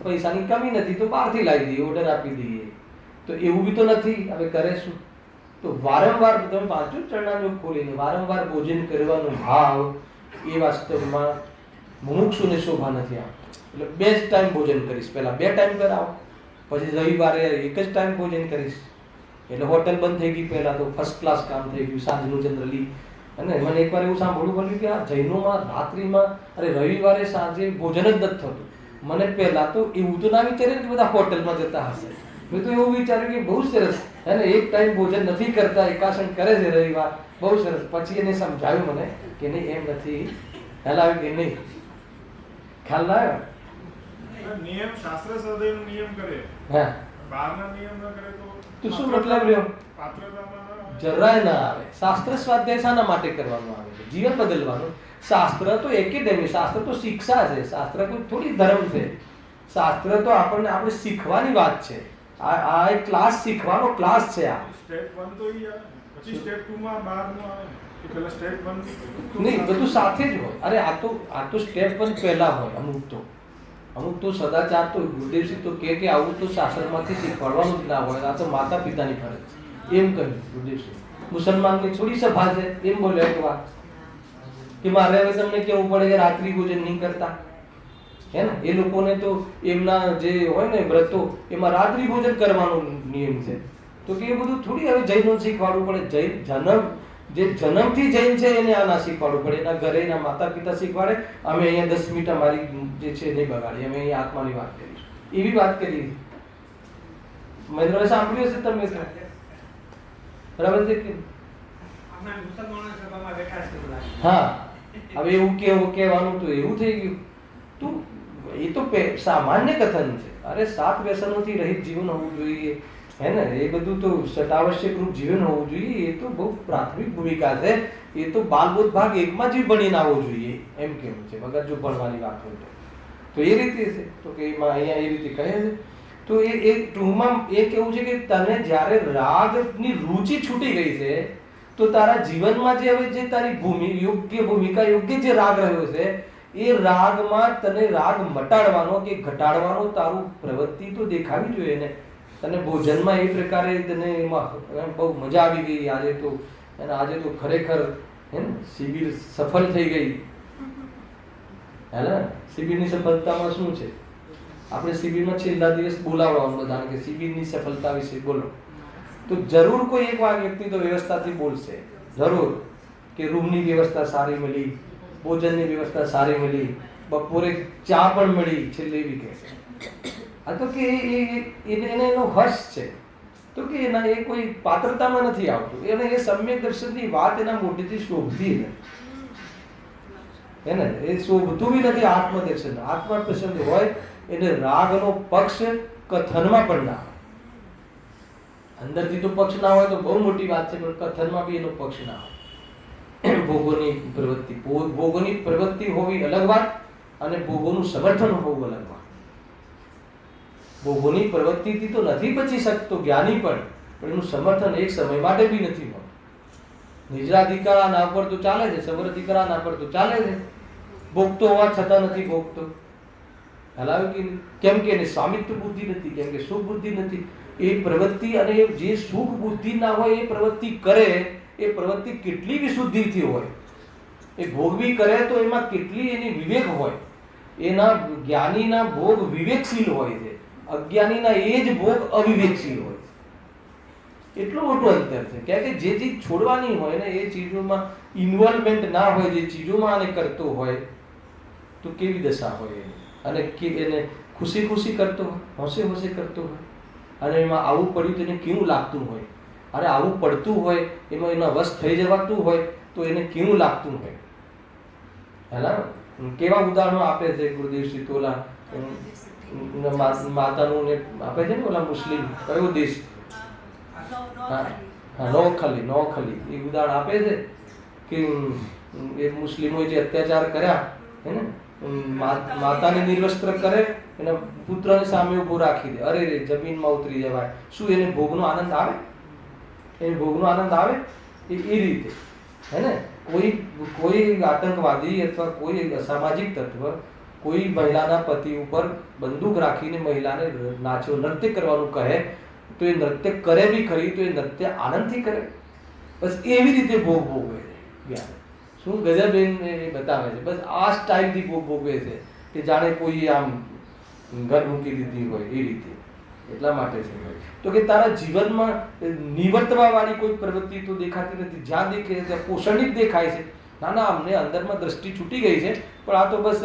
પૈસાની કમી નથી તો બહારથી લાવી દઈએ, ઓર્ડર આપી દઈએ. તો એવું બી તો નથી. હવે કરે શું? તો વારંવાર તમે વાંચો ચરણાનો ખોલીને, વારંવાર ભોજન કરવાનો ભાવ એ વાસ્તવમાં મુમુક્ષુને શોભા નથી આપતો. એટલે 2 ટાઈમ ભોજન કરીશ, પહેલા 2 ટાઈમ કરાવો, પછી રવિવારે 1 જ ટાઈમ ભોજન કરીશ. એટલે હોટલ બંધ થઈ ગઈ, પહેલા તો ફર્સ્ટ ક્લાસ કામ થઈ ગયું, સાંજનું જનરલી. અને મને એકવાર એવું સાંભળવું પડ્યું કે આ જૈનોમાં રાત્રિમાં, અરે રવિવારે સાંજે ભોજન જ નથી થતું. મને પહેલા તો એવું તો ના વિચારે કે બધા હોટલમાં જતા હશે. મેં તો એવું વિચાર્યું કે બહુ સરસ, હે ને, 1 ટાઈમ ભોજન નથી કરતા, એકાસન કરે છે રવિવાર, બહુ સરસ. પછી એને સમજાવ્યું મને કે નહીં, એમ નથી, ખ્યાલ આવ્યો કે નહીં? ખ્યાલ ના આવ્યો? નિયમ શાસ્ત્ર સદૈવ નિયમ કરે, હા, બહારના નિયમ ન કરે તો શું મતલબ રહ્યો? પાત્રતામાં જરાય ના આવે. શાસ્ત્ર સ્વાધ્યાય શાના માટે કરવાનું આવે છે? જીવન બદલવાનું. શાસ્ત્ર તો એકેડેમી, શાસ્ત્ર તો શિક્ષા છે, શાસ્ત્ર કોઈ થોડી ધર્મ છે. શાસ્ત્ર તો આપણે શીખવાની વાત છે. આ એક ક્લાસ, શીખવાનો ક્લાસ છે. આ સ્ટેપ 1 તો ઈ આવે, પછી સ્ટેપ 2 માં બહારનું આવે કે પેલા સ્ટેપ 1 નહીં, બધું સાથે જ હોય. અરે આ તો સ્ટેપ 1 પહેલા હોય. અમુક તો સદાચાર તો ગુરુદેવજી તો કે આવું તો શાસ્ત્રમાંથી શીખવાડવાનું જ ના હોય, આ તો માતા પિતાની ફરજ છે, એમ કહ્યું ગુરુદેવજી. મુસલમાનની થોડી સભા છે એમ બોલ્યા એક વાત, કે મારે હવે તમને કેવું પડે કે રાત્રિ ભોજન નહીં કરતા, હે ને? એ લોકોને તો એમના જે હોય ને વ્રતો એમાં રાત્રિ ભોજન કરવાનો નિયમ છે. તો કે એ બધું થોડી હવે જૈનો શીખવાડવું પડે. જે જન્મથી જૈન છે એને આ ના શીખવાડવું પડે. એના ઘરે એના માતા પિતા શીખવાડે. અમે અહીંયા 10 મિનિટ અમારી જે છે નહીં બગાડી, અમે અહીંયા આત્માની વાત કરીશું, એવી વાત કરી. મહેન્દ્રભાઈ સાંભળ્યું હશે તમે, બરાબર છે કે? હા, હવે એવું કહેવાનું તો એવું થઈ ગયું. તું એ તો સામાન્ય કથન છે. અરે 7 વ્યસનોથી રહિત જીવન હોવું જોઈએ, હે ને? એ બધું તો સટાવશ્યક રૂપ જીવન હોવું જોઈએ. એ તો બહુ પ્રાથમિક ભૂમિકા છે. એ તો બાલબોધ ભાગ 1માં જ ભણીને આવવો જોઈએ એમ કેવું છે, વગર જો ભણવાની વાત હોય તો એ રીતે છે. તો કે એમાં અહીંયા એ રીતે કહે છે. તો એ ટૂંકમાં એ કેવું છે કે તને જ્યારે રાગની રુચિ છૂટી ગઈ છે તો તારા જીવનમાં જે હવે જે તારી યોગ્ય ભૂમિકા, યોગ્ય જે રાગ રહ્યો છે એ રાગમાં તને રાગ મટાડવાનો કે ઘટાડવાનો તારું પ્રવૃત્તિ તો દેખાવી જોઈએ ને. તને ભોજનમાં એ પ્રકારે તને એમાં બહુ મજા આવી ગઈ આજે તો, અને આજે તો ખરેખર હે ને શિબિર સફળ થઈ ગઈ. હે ને? શિબિરની સફળતામાં શું છે? આપણે શિબિરમાં છેલ્લા દિવસ બોલાવવાનું બધાને કે શિબિરની સફળતા વિશે બોલો. તો જરૂર કોઈ એક વ્યક્તિ તો વ્યવસ્થાથી બોલશે, જરૂર, કે રૂમની વ્યવસ્થા સારી મળી, ભોજનની વ્યવસ્થા સારી મળી, બપોરે ચા પણ મળી, છેલ્લે એવી કહેશે. આ તો કે એનો હર્ષ છે. તો કે એના એ કોઈ પાત્રતામાં નથી આવતું. એને એ સમ્યક દર્શનની વાત એના મોઢેથી શોભતી નથી, હે ને? એ શોભતું બી નથી આત્મદર્શન. આત્મદર્શન હોય એને રાગનો પક્ષ કથનમાં પણ ના હોય. અંદરથી તો પક્ષ ના હોય તો બહુ મોટી વાત છે, પણ કથનમાં બી એનો પક્ષ ના હોય. ભોગોની પ્રવૃત્તિ હોવી અલગ વાત, અને ભોગોનું સમર્થન હોવું અલગ વાત. ભોગોની પ્રવૃત્તિથી તો નથી બચી શકતો જ્ઞાની પણ એનું સમર્થન એક સમય માટે બી નથી હોતું. નિજરાધિકાર ના પર તો ચાલે છે, સવરાધિકાર ના પર તો ચાલે છે. ભોગતો હોવા છતાં નથી ભોગતો. હલાવે કે કેમ કે એને સ્વામિત્વ બુદ્ધિ નથી, કેમ કે સુખ બુદ્ધિ નથી. એ પ્રવૃત્તિ અને જે સુખ બુદ્ધિ ના હોય એ પ્રવૃત્તિ કરે, એ પ્રવૃત્તિ કેટલી વિશુદ્ધિથી હોય, એ ભોગવી કરે તો એમાં કેટલી એની વિવેક હોય. એના જ્ઞાનીના ભોગ વિવેકશીલ હોય છે, અજ્ઞાનીના એ જ ભોગ અવિવેકશીલ હોય છે. એટલું મોટું અંતર છે. કારણ કે જે ચીજ છોડવાની હોય ને એ ચીજોમાં ઇન્વોલ્વમેન્ટ ના હોય, જે ચીજોમાં આને કરતો હોય તો કેવી દશા હોય એની, અને એને ખુશી ખુશી કરતો હોય, હોશે હોશે કરતો હોય, અને એમાં આવું પડ્યું તો એને કેવું લાગતું હોય. અરે આવું પડતું હોય, એમાં એના વશ થઈ જવાતું હોય તો એને કેવું લાગતું હોય. હેલા કેવા ઉદાહરણો આપે છે ગુરુદેવ શ્રી તોલા માતાનું ને આપે છે ને ઓલા મુસ્લિમ કયો દેશ, નોખલી એ ઉદાહરણ આપે છે કે એ મુસ્લિમોએ જે અત્યાચાર કર્યા, હે ને, માતાને નિર્વસ્ત્ર કરે, એના પુત્રને સામે ઉભો રાખી દે, અરે રે જમીનમાં ઉતરી જવાય. શું એને ભોગનો આનંદ આવે? એને ભોગનો આનંદ આવે? એ રીતે, હે ને, કોઈ આતંકવાદી અથવા કોઈ અસામાજિક તત્વ કોઈ મહિલાના પતિ ઉપર બંદૂક રાખીને મહિલાને નૃત્ય કરવાનું કહે તો એ નૃત્ય કરે બી ખરી, તો એ નૃત્ય આનંદથી કરે. બસ એવી રીતે ભોગ ભોગવે છે. શું ગજબેન એ બતાવે છે. બસ આ સ્ટાઇલથી ભોગ ભોગવે છે કે જાણે કોઈ આમ ઘર મૂકી દીધી હોય એ રીતે. એટલા માટે છે તો કે તારા જીવનમાં નિવર્તવા વાળી કોઈ પ્રવૃત્તિ તો દેખાતી નથી. જ્યાં દેખે ત્યાં પોષણિક દેખાય છે. ના ના, અમને અંદરમાં દ્રષ્ટિ છૂટી ગઈ છે, પણ આ તો બસ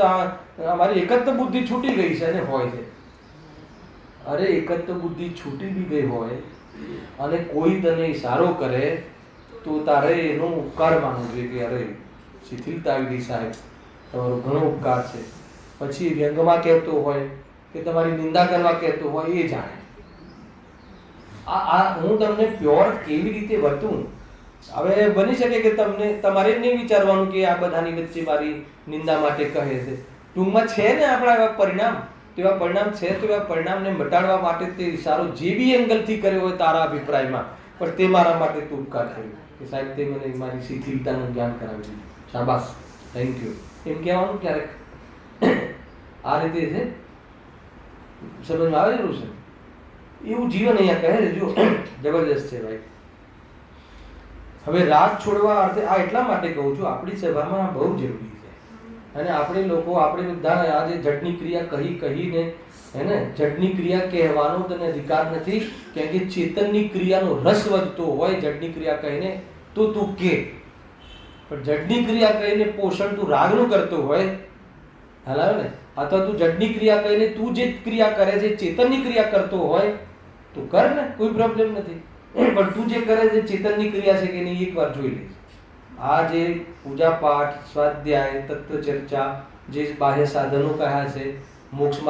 અમારી એકત્વ બુદ્ધિ છૂટી ગઈ છે અને હોય છે. અરે એકત્વ બુદ્ધિ છૂટી બી ગઈ હોય અને કોઈ તને ઈશારો કરે તો તારે એનો ઉપકાર માનવો જોઈએ કે અરે શિથિલતા આવી ગઈ સાહેબ, તમારો ઘણો ઉપકાર છે. પછી વ્યંગમાં કહેતો હોય કે તમારી નિંદા કરવા કહેતો હોય, એ જાણે. આ હું તમને પ્યોર કેવી રીતે વર્તું. હવે બની શકે કે તમારે નહીં વિચારવાનું કે આ બધાની વચ્ચે મારી નિંદા માટે કહે છે. ટૂંકમાં છે ને આપણા એવા પરિણામ, તેવા પરિણામ છે, તો એવા પરિણામને મટાડવા માટે તે ઇશારો જે બી એંગલથી કર્યો હોય તારા અભિપ્રાયમાં, પણ તે મારા માટે તું ઉપકાર કર્યો કે સાહેબ તે મને મારી શિથિલતાનું જ્ઞાન કરાવી દીધું, શાબાશ, થેન્ક યુ, એમ કહેવાનું ક્યારેક. આ રીતે છે. સમજમાં આવે છે એવું જીવન અહીંયા કહે છે. જો જબરદસ્ત છે ભાઈ. હવે રાગ છોડવા અર્થે આ એટલા માટે કહું છું, આપણી સભામાં બહુ જરૂરી છે. અને આપણે લોકો આપણે બધા આજે જડની ક્રિયા કહીને હે ને, જડની ક્રિયા કહેવાનો તને અધિકાર નથી, કેમ કે ચેતનની ક્રિયાનો રસ વધતો હોય જડની ક્રિયા કહીને તો તું કે, પણ જડની ક્રિયા કહીને પોષણ તું રાગનું કરતો હોય, હાલાવે ને, અથવા તું જડની ક્રિયા કહીને તું જે ક્રિયા કરે છે ચેતનની ક્રિયા કરતો હોય તું કર ને, કોઈ પ્રોબ્લેમ નથી. પણ તું જે કરે છે ચેતનની ક્રિયા છે કે નહીં એકવાર જોઈ લે. આ જે પૂજા પાઠ, સ્વાધ્યાય, તત્વ ચર્ચા, જે બાહ્ય સાધનો કહ્યા છે, મોક્ષ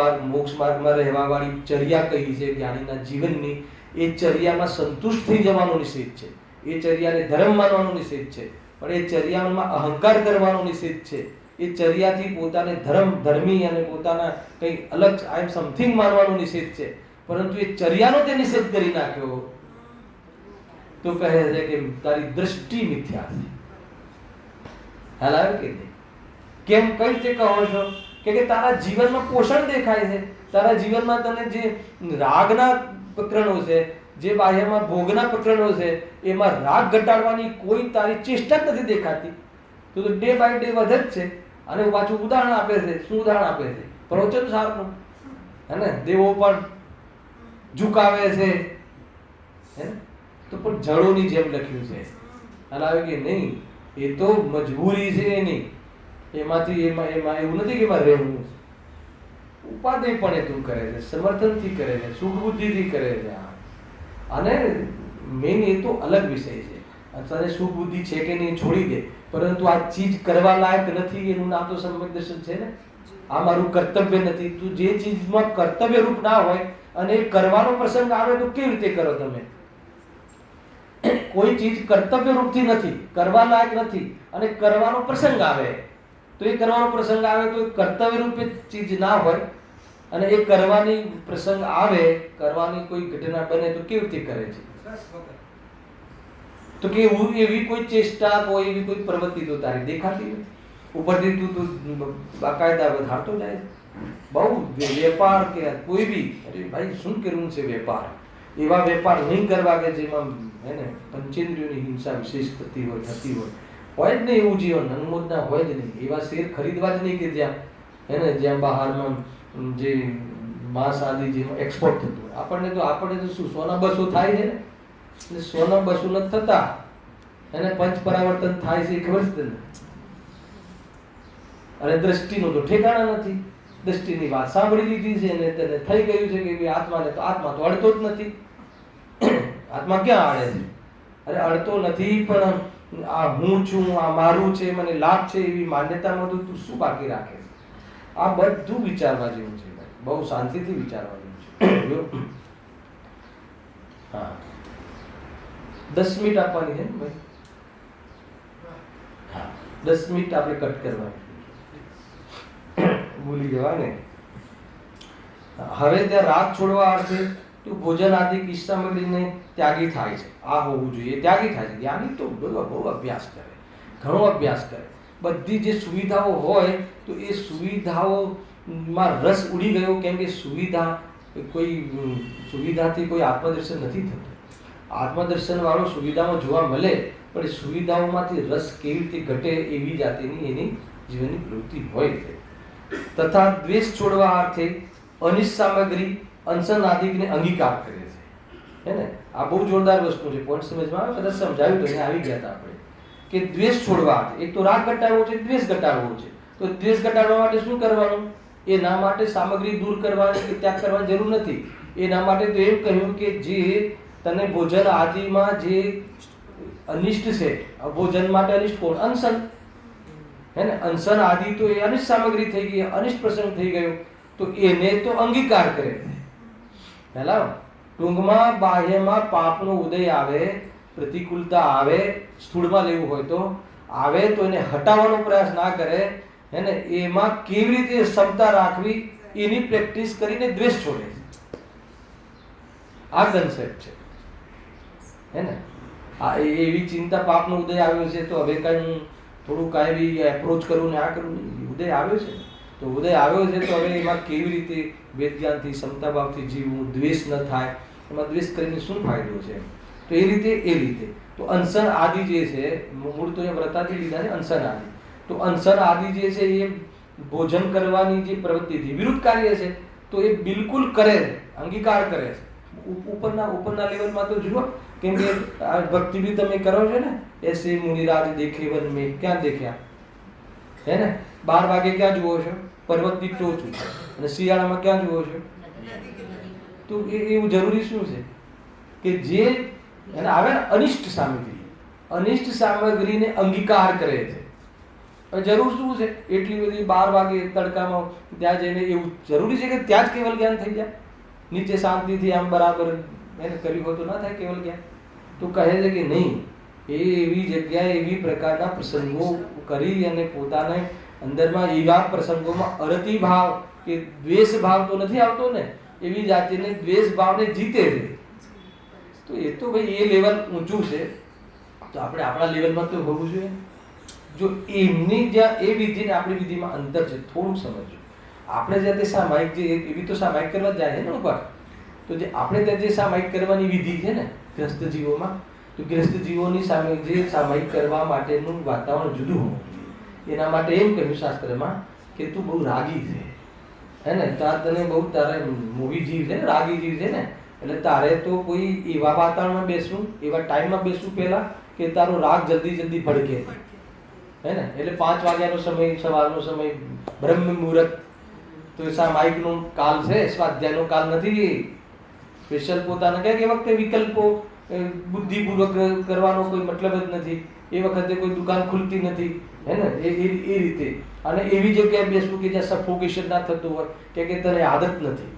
માર્ગમાં રહેવા વાળી ચર્યા કહી છે જ્ઞાનીના જીવનની, એ ચર્યામાં સંતુષ્ટ થઈ જવાનો નિષેધ છે. એ ચર્યાને ધર્મ માનવાનો નિષેધ છે, પણ એ ચર્યામાં અહંકાર કરવાનો નિષેધ છે. એ ચર્યાથી પોતાને ધર્મી અને પોતાના કંઈ અલગ આઈ એમ સમથિંગ માનવાનો નિષેધ છે. પરંતુ એ ચર્યાનો તે નિષેધ કરી નાખ્યો તો કહે છે કે તારી દ્રષ્ટિ મિથ્યા છે. હાલ આવે કે નહીં? કેમ, કઈ રીતે કહો છો? કે તારા જીવનમાં પોષણ દેખાય છે, તારા જીવનમાં તને જે રાગના પ્રકરણો છે, જે બાહ્યમાં ભોગના પ્રકરણો છે, એમાં રાગ ઘટાડવાની કોઈ તારી ચેષ્ટા જ નથી દેખાતી. તો ડે બાય ડે વધે જ છે. અને પાછું ઉદાહરણ આપે છે. શું ઉદાહરણ આપે છે? પ્રવચન સારનું, હે ને, દેવો પણ ઝુકાવે છે, હે, તો પણ જળોની જેમ લખ્યું છે. હાલ આવે કે નહીં? એ તો મજબૂરી છે એની, એમાંથી એમાં એવું નથી કે એમાં રહેવું. ઉપાધિ પણ એ તું કરે છે, સમર્થનથી કરે છે, સુખ બુદ્ધિથી કરે છે. અને મેન એ તો અલગ વિષય છે. અત્યારે સુખ બુદ્ધિ છે કે નહીં છોડી દે, પરંતુ આ ચીજ કરવા લાયક નથી એનું નામ તો સમ્યક દર્શન છે ને. આ મારું કર્તવ્ય નથી. તું જે ચીજમાં કર્તવ્ય રૂપ ના હોય અને એ કરવાનો પ્રસંગ આવે તો કેવી રીતે કરો તમે? કોઈ ચીજ કર્તવ્ય રૂપથી નથી, કરવા લાયક નથી, અને કરવાનો પ્રસંગ આવે તો એ કરવાનો પ્રસંગ આવે તો કર્તવ્ય રૂપે ચીજ ના હોય, અને એ કરવાની પ્રસંગ આવે, કરવાની કોઈ ઘટના બને તો કેવી રીતે કરે છે? તો કે એવી કોઈ ચેષ્ટા, કોઈ એવી કોઈ પ્રવૃત્તિ તો તારી દેખાતી નથી. ઉપરથી તું બાકાયદા વધારતો જાય. બહુ વેપાર કે કોઈ બી, અરે ભાઈ શું કરવું છે વેપાર? એવા વેપાર નહીં કરવા કે જેમાં હે ને પંચેન્દ્રિયોની હિંસા વિશેષ થતી હોય જ નહીં. એવું જીવન અનુમોદના હોય જ નહીં. એવા શેર ખરીદવા જ નહીં કે જ્યાં હે ને, જ્યાં બહારમાં જે માંસ આદિ જેમાં એક્સપોર્ટ થતું હોય. આપણે તો શું સોના બસો થાય છે ને, એટલે સોના બસો નથી થતા, એને પંચ પરાવર્તન થાય છે એ ખબર છે તને? અને દ્રષ્ટિનું તો ઠેકાણા નથી. દ્રષ્ટિની વાત સાંભળી લીધી છે અને તેને થઈ ગયું છે કે આત્માને તો આત્મા તો અડતો જ નથી. આત્મા ક્યાં અડે છે? અરે અડતો નથી, પણ આ હું છું, આ મારું છે, મને લાભ છે, એવી માન્યતામાં તું શું બાકી રાખે છે? આ બધું વિચારવા જેવું છે ભાઈ, બહુ શાંતિથી વિચારવા જેવું છે. હા, 10 મિનિટ આપવાની છે ને ભાઈ? હા, 10 મિનિટ આપણે કટ કરવાની, ભૂલી જવા ને. હવે ત્યાં રાગ છોડવા અર્થે તું ભોજન આદિ કિસ્સામાં ત્યાગી થાય છે. આ હોવું જોઈએ, ત્યાગી થાય છે. જ્ઞાની તો બહુ અભ્યાસ કરે, ઘણો અભ્યાસ કરે. બધી જે સુવિધાઓ હોય તો એ સુવિધાઓમાં રસ ઉડી ગયો, કેમ કે સુવિધાથી કોઈ આત્મદર્શન નથી થતું. આત્મદર્શન વાળો સુવિધામાં જોવા મળે, પણ એ સુવિધાઓમાંથી રસ કેવી રીતે ઘટે એવી જાતિની એની જીવનની પ્રવૃત્તિ હોય છે. તથા દ્વેષ છોડવા અર્થે અનિષ્ટ સામગ્રી અંશન આદિને અંગીકાર કરે છે, હે ને. આ બહુ જોરદાર વસ્તુ છે. પોઈન્ટ સમજમાં આવે, કદાચ સમજાવ્યું તો એને આવી ગયા હતા આપણે કે દ્વેષ છોડવા અર્થે એક તો રાગ ઘટાડવો છે, દ્વેષ ઘટાડવો છે. તો દ્વેષ ઘટાડવા માટે શું કરવાનું? એના માટે સામગ્રી દૂર કરવાની કે ત્યાગ કરવાની જરૂર નથી. એના માટે તો એમ કહ્યું કે જે તને ભોજન આદિમાં જે અનિષ્ટ છે, ભોજન માટે અનિષ્ટ કોણ? અંશન, હે ને. અંશન આદિ તો એ અનિષ્ટ સામગ્રી થઈ ગઈ, અનિષ્ટ પ્રસંગ થઈ ગયો, તો એને તો અંગીકાર કરે. પહેલા ટૂંકમાં બાહ્યમાં પાપનો ઉદય આવે, પ્રતિકૂળતા આવે, સ્થૂળમાં લેવું હોય તો આવે, તો એને હટાવવાનો પ્રયાસ ના કરે, હે ને. એમાં કેવી રીતે ક્ષમતા રાખવી એની પ્રેક્ટિસ કરીને દ્વેષ છોડે છે. આ કન્સેપ્ટ છે, હે ને. આ એવી ચિંતા, પાપનો ઉદય આવ્યો છે તો હવે કઈ હું થોડું કાંઈ બી એપ્રોચ કરું ને આ કરું, ઉદય આવ્યો છે તો ઉદય આવ્યો છે તો હવે એમાં કેવી રીતે વેદ જ્ઞાનથી, ક્ષમતા ભાવથી જીવવું, દ્વેષ ન થાય. એમાં દ્વેષ કરીને શું ફાયદો છે? તો એ રીતે તો અંસન આદિ જે છે, મૂળ તો એ વ્રતાથી લીધા છે અંસન આદિ. તો અંસન આદિ જે છે એ ભોજન કરવાની જે પ્રવૃત્તિથી વિરુદ્ધ કાર્ય છે, તો એ બિલકુલ કરે છે, અંગીકાર કરે છે. ઉપરના લેવલમાં તો જુઓ, કેમ કે આ ભક્તિ બી તમે કરો છો ને, એસે મુનિરાજ દેખે વન મેં, ક્યાં દેખ્યા હે ને? 12 વાગે ક્યાં જુઓ છો? પર્વતની ટોચ ઉપર. અને શિયાળામાં ક્યાં જુઓ છો? તો એવું જરૂરી શું છે કે જે એને આવે ને અનિષ્ટ સામગ્રીને અંગીકાર કરે છે. જરૂર શું છે એટલી બધી 12 વાગે તડકામાં ત્યાં જઈને? એવું જરૂરી છે કે ત્યાં જ કેવલ જ્ઞાન થઈ જાય? નીચે શાંતિથી આમ બરાબર એને કર્યું હોય તો ના થાય કેવલ જ્ઞાન? તો કહે છે કે નહીં, એ એવી જગ્યાએ એવી પ્રકારના પ્રસંગો કરી અને પોતાને અંદરમાં એવા પ્રસંગોમાં અરતિ ભાવ કે દ્વેષ ભાવ તો નથી આવતો ને, એવી જાતિને દ્વેષ ભાવને જીતે છે. તો એ તો ભાઈ એ લેવલ ઊંચું છે, તો આપણે આપણા લેવલમાં તો હોવું જોઈએ. જો એમની જ્યાં એ વિધિ ને આપણી વિધિમાં અંતર છે, થોડુંક સમજો. આપણે જ્યાં તે સામાયિક જે એવી તો સામાયિક કરવા જાય છે ને ઉપર, તો જે આપણે ત્યાં જે સામાયિક કરવાની વિધિ છે ને ગ્રસ્ત જીવોમાં, તો ગ્રસ્ત જીવોની સામે જે સામાયિક કરવા માટેનું વાતાવરણ જુદું હોવું જોઈએ. એના માટે એમ કહ્યું શાસ્ત્રમાં કે તું બહુ રાગી છે, હે ને? તને બહુ તારે મોહી જીવ છે ને, રાગી જીવ છે ને, એટલે તારે તો કોઈ એવા વાતાવરણમાં બેસવું, એવા ટાઈમમાં બેસવું પહેલા કે તારો રાગ જલ્દી ભડકે, હે ને? એટલે 5 વાગ્યાનો સમય, સવારનો સમય, બ્રહ્મ મુહૂર્ત. તો એ સામાયિકનો કાલ છે, સ્વાધ્યાયનો કાલ નથી. સ્પેશિયલ પોતાના કે વખતે વિકલ્પો બુદ્ધિપૂર્વક કરવાનો કોઈ મતલબ જ નથી. એ વખતે કોઈ દુકાન ખુલતી નથી, હે ને? એ રીતે. અને એવી જગ્યાએ બેસવું કે જ્યાં સફોકેશન ના થતું હોય, કે તને આદત નથી,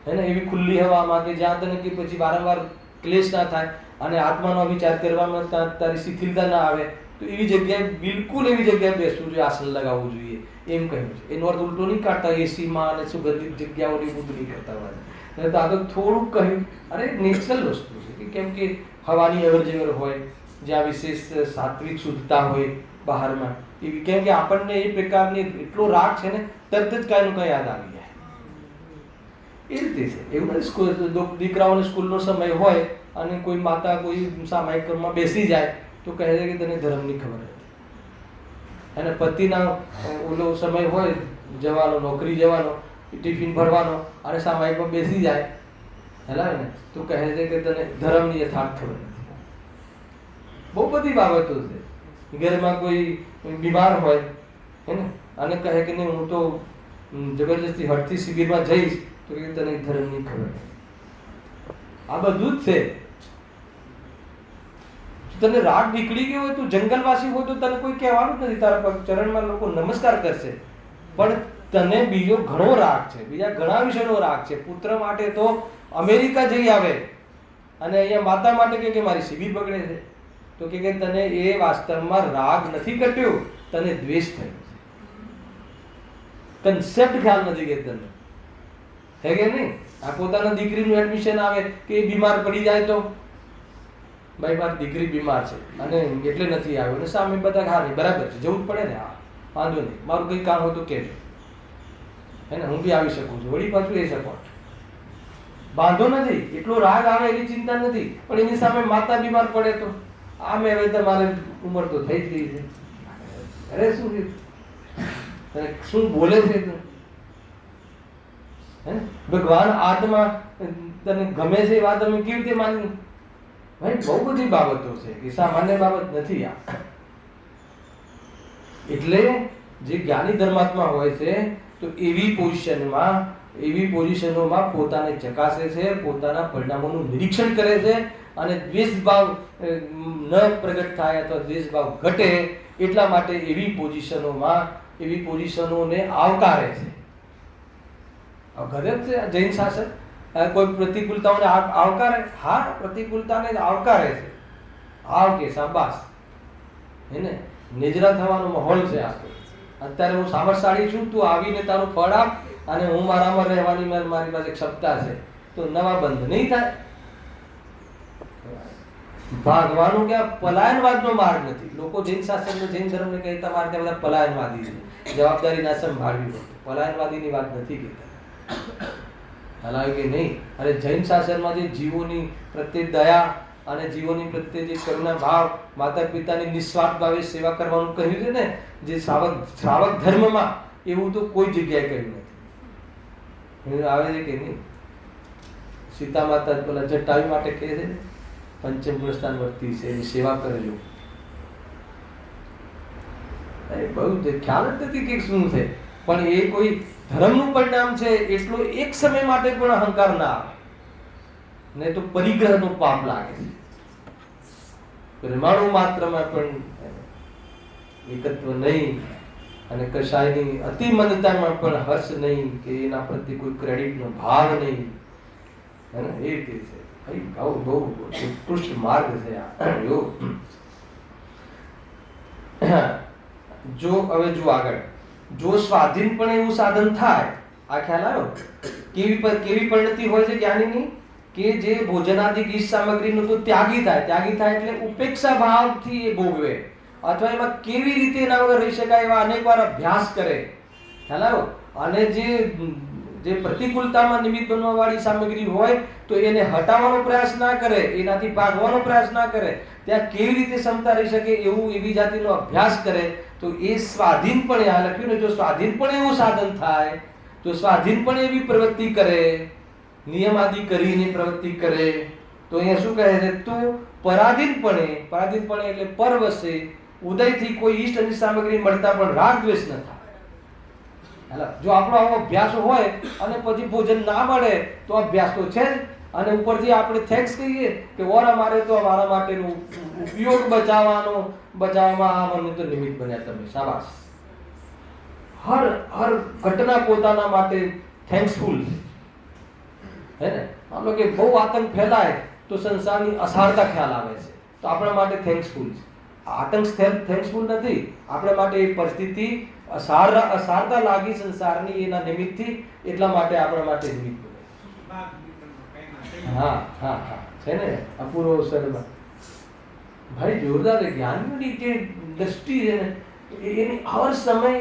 હે ને? એવી ખુલ્લી હવામાં કે જ્યાં તને કે પછી વારંવાર ક્લેશ ના થાય અને આત્માનો વિચાર કરવામાં તારી શિથિલતા ના આવે, તો એવી જગ્યાએ, બિલકુલ એવી જગ્યાએ બેસવું જોઈએ, આસન લગાવવું જોઈએ, એમ કહ્યું છે. એનો અર્થ ઉલટો નહીં કાઢતા એસીમાં અને સુગંધિત જગ્યાઓની બધું નહીં કરતા હોય. તો આ તો થોડુંક કહ્યું, અરે નેચરલ વસ્તુ છે કે કેમ કે હવાની અવરજવર હોય, જ્યાં વિશેષ સાત્વિક શુદ્ધતા હોય બહારમાં, એવી કેમ કે આપણને એ પ્રકારની એટલો રાગ છે ને, તરત જ કાંઈ નું કાંઈ યાદ આવી જાય. એ રીતે છે. એવું નથી દીકરાઓને સ્કૂલનો સમય હોય અને કોઈ માતા કોઈ સામાયિકમાં બેસી જાય તો કહે છે કે તને ધર્મની ખબર હતી. અને પતિના ઓલો સમય હોય જવાનો, નોકરી જવાનો, ટિફિન ભરવાનો, અને સામાયિકમાં બેસી જાય હેલા ને, તો કહે છે કે તને ધર્મની યથાર્થ ખબર નથી. બહુ બધી બાબતો છે. ઘરમાં કોઈ બીમાર હોય, હે ને, અને કહે કે નહીં હું તો જબરજસ્તી હઠથી શિબિરમાં જઈશ, તો કે તને ધર્મની ખબર નથી. આ બધું જ છે. તને રાગ નીકળી ગયો હોય, તું જંગલવાસી હોય, તો તને કોઈ કહેવાનું જ નથી, તારા ચરણમાં લોકો નમસ્કાર કરશે. પણ તને બીજો ઘણો રાગ છે, બીજા ઘણા વિષયનો રાગ છે. પુત્ર માટે તો અમેરિકા જઈ આવે અને અહીંયા માતા માટે કે મારી શિબિર બગડે છે, તો કે તને એ વાસ્તવમાં રાગ નથી ઘટ્યો, તને દ્વેષ થયો છે. કન્સેપ્ટ ખ્યાલ નથી કે તને, હે કે નહીં? આ પોતાના દીકરીનું એડમિશન આવે કે એ બીમાર પડી જાય તો ભાઈ મારી દીકરી બીમાર છે અને એટલે નથી આવ્યો, અને સામે બધા હા નહીં બરાબર છે, જવું જ પડે ને, હા વાંધો નહીં, મારું કંઈ કામ હોય તો કહેજો, હે ને, હું બી આવી શકું છું. વળી પાછું એ સપોર્ટ, વાંધો નથી, એટલો રાગ આવે એની ચિંતા નથી. પણ એની સામે માતા બીમાર પડે તો આમે હવે તમારે ઉંમર તો થઈ જ ગઈ છે, અરે શું બોલે છે તું, હે? ભગવાન આત્મા તને ગમે છે એ વાત અમે કેવી રીતે માની? ભાઈ બહુ બધી બાબતો છે કે સામાન્ય બાબત નથી આ. એટલે જે જ્ઞાની ધર્માત્મા હોય છે તો એવી પોઝિશનોમાં પોતાને ચકાસે છે, પોતાના પરિણામોનું નિરીક્ષણ કરે છે, અને દ્વેષભાવ ન પ્રગટ થાય અથવા દ્વેષભાવ ઘટે એટલા માટે એવી પોઝિશનોને આવકારે છે. ગજબ છે જૈન શાસન. કોઈ પ્રતિકૂળતાઓને આવકારે, હા પ્રતિકૂળતાને આવકારે છે, આવ કે શાબાશ, હે ને, નેજરા થવાનો માહોલ છે આ. અત્યારે હું સામર્થશાળી છું, તું આવીને તારું ફળ આપ, અને હું મારામાં રહેવાની મારી પાસે ક્ષમતા છે, તો નવા બંધ નહીં થાય. ભાગવાનું કે પલાયનવાદનો માર્ગ નથી. લોકો જૈન શાસનને જૈન ધર્મને કહે તમારે ત્યાં બધા પલાયનવાદી છે, જવાબદારી ના સંભાળવી હોય, પલાયનવાદીની વાત નથી કહેતા. હલાવે કે નહીં. અને જૈન શાસનમાં જે જીવોની પ્રત્યે દયા અને જીવોની પ્રત્યે જે કરુણા ભાવ, માતા પિતાની નિસ્વાર્થ ભાવે સેવા કરવાનું કહ્યું છે ને, જે શ્રાવક ધર્મમાં, એવું તો કોઈ જગ્યાએ કહ્યું નથી. આવે છે કે નહીં? સીતા માતા પેલા જટાયુ માટે કહે છે પંચમ પુરસ્થાન વર્તી છે, એની સેવા કરજો. બહુ ખ્યાલ જ નથી કે શું છે, પણ એ કોઈ ધર્મનું પરિણામ છે એટલો એક સમય માટે પણ અહંકાર ના આવે, નહીં તો પરિગ્રહનું પાપ લાગે છે. પરમાણુ માત્રમાં પણ એકત્વ નહીં, અને કશાયની અતિમનતામાં પણ હર્ષ નહીં, કે એના પ્રત્યે કોઈ ક્રેડિટનો ભાવ નહીં, હે ને? એ રીતે છે. બહુ ઉત્કૃષ્ટ માર્ગ છે આ યોગ. જો હવે જો આગળ, જો સ્વાધીનપણે એવું સાધન થાય, આ ખ્યાલ આવ્યો? કેવી પરિણતિ હોય છે જ્ઞાનીની, કે જે ભોજનાદિક ઈષ્ટ સામગ્રીનો તો ત્યાગી થાય એટલે ઉપેક્ષા ભાવથી એ ભોગવે, અથવા એમાં કેવી રીતે એના વગર રહી શકાય એવા અનેક વાર અભ્યાસ કરે, ખ્યાલ આવ્યો? અને જે પ્રતિકૂળતામાં નિમિત્ત બનવા વાળી સામગ્રી હોય તો એને હટાવવાનો પ્રયાસ ના કરે, એનાથી ભાગવાનો પ્રયાસ ના કરે, ત્યાં કેવી રીતે ક્ષમતા રહી શકે એવી જાતિનો અભ્યાસ કરે, તો એ સ્વાધીનપણે, આ લખ્યું ને, જો સ્વાધીનપણે એવું સાધન થાય, તો સ્વાધીનપણે એવી પ્રવૃત્તિ કરે, નિયમ આદિ કરીને પ્રવૃત્તિ કરે, તો અહીંયા શું કહે છે? તો પરાધીનપણે એટલે પરવશે ઉદયથી કોઈ ઈષ્ટ અને સામગ્રી મળતા પણ રાગ દ્વેષ ન થાય. જો આપણો આવો અભ્યાસ હોય અને પછી ભોજન ના મળે તો અભ્યાસ તો છે જ, અને ઉપરથી આપણે થેન્ક્સ કહીએ કે ઓર અમારે તો અમારા માટેનો ઉપયોગ બચાવવામાં આ મને તો નિમિત્ત બન્યા તમે, શાબાશ. હર ઘટના પોતાના માટે થેન્ક્સફુલ છે, હે ને? માનો કે બહુ આતંક ફેલાય તો સંસારની અસારતા ખ્યાલ આવે છે, તો આપણા માટે થેન્ક્સફુલ છે. આતંક થેન્ક્સફુલ નથી, આપણા માટે એ પરિસ્થિતિ અસારતા લાગી સંસારની એના નિમિત્તથી, એટલા માટે આપણા માટે નિમિત્ત બને. હા છે ને અપૂર્વ અવસરમાં ભાઈ જોરદાર જ્ઞાનની જે દ્રષ્ટિ છે ને, એની હર સમય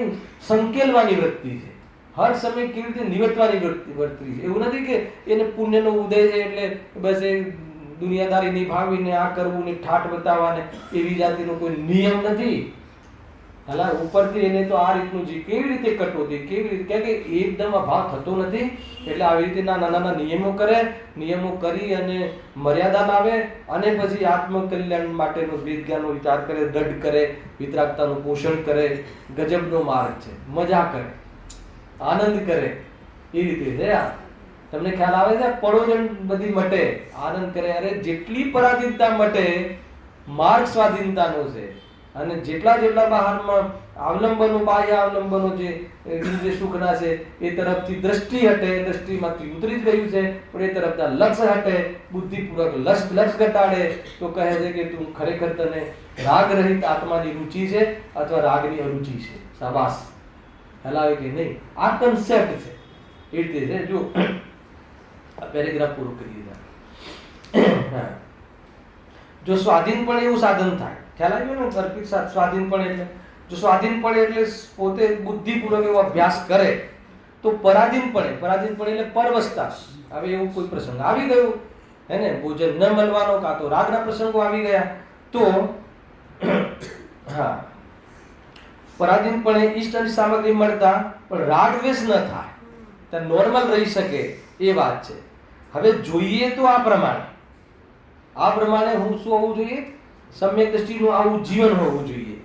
સંકેલવાની વૃત્તિ છે, હર સમય કેવી રીતે નિવર્તવાની વૃત્તિ છે. એવું નથી કે એને પુણ્યનો ઉદય છે એટલે બસ એ દુનિયાદારી નિભાવીને આ કરવું ને ઠાઠ બતાવવાને એવી જાતિનો કોઈ નિયમ નથી. હલા ઉપરથી એને તો આ રીતનું જે કેવી રીતે કટોતી, કેવી રીતે, કે એકદમ અભાવ થતો નથી, એટલે આવી રીતે નાના નિયમો કરી અને મર્યાદા લાવે, અને પછી આત્મકલ્યાણ માટેનો વિજ્ઞાનનો વિચાર કરે, દઢ કરે, વિતરાગતાનું પોષણ કરે. ગજબનો માર્ગ છે, મજા કરે, આનંદ કરે, એ રીતે છે આ. તમને ખ્યાલ આવે છે? પડોજણ બધી મટે, આનંદ કરે. અરે જેટલી પરાધીનતા મટે, માર્ગ સ્વાધીનતાનો છે. અને જેટલા બહારમાં અવલંબનો, બાહ્ય અવલંબનો જે ઇન્દ્રિય સુખના છે એ તરફથી દ્રષ્ટિ હટે, દ્રષ્ટિમાંથી ઉતરી જ ગયું છે, પણ એ તરફના લક્ષ્ય હટે, બુદ્ધિપૂર્વક લક્ષ્ય ઘટાડે, તો કહે છે કે તું ખરેખર તને રાગ રહિત આત્માની રુચિ છે અથવા રાગની અરુચિ છે. શાબાશ. હલાવે કે નહીં? આ કન્સેપ્ટ છે, એ રીતે છે. જો પેરેગ્રાફ પૂરો કરીએ. જો સ્વાધીનપણે એવું સાધન થાય, ખ્યાલ આવ્યો ને? અર્પિત સ્વાધીનપણે એટલે, જો સ્વાધીનપણે એટલે પોતે બુદ્ધિપૂર્વક એવો અભ્યાસ કરે, તો પરાધીનપણે એટલે પરવશતા. હવે એવું કોઈ પ્રસંગ આવી ગયો, હે ને, ભોજન ન મળવાનો, કાં તો રાગના પ્રસંગો આવી ગયા, તો હા, પરાધીનપણે ઈષ્ટ અને સામગ્રી મળતા પણ રાગ દ્વેષ ન થાય, ત્યાં નોર્મલ રહી શકે, એ વાત છે. હવે જોઈએ તો આ પ્રમાણે હું શું હોવું જોઈએ? સમ્યક દ્રષ્ટિનું આવું જીવન હોવું જોઈએ.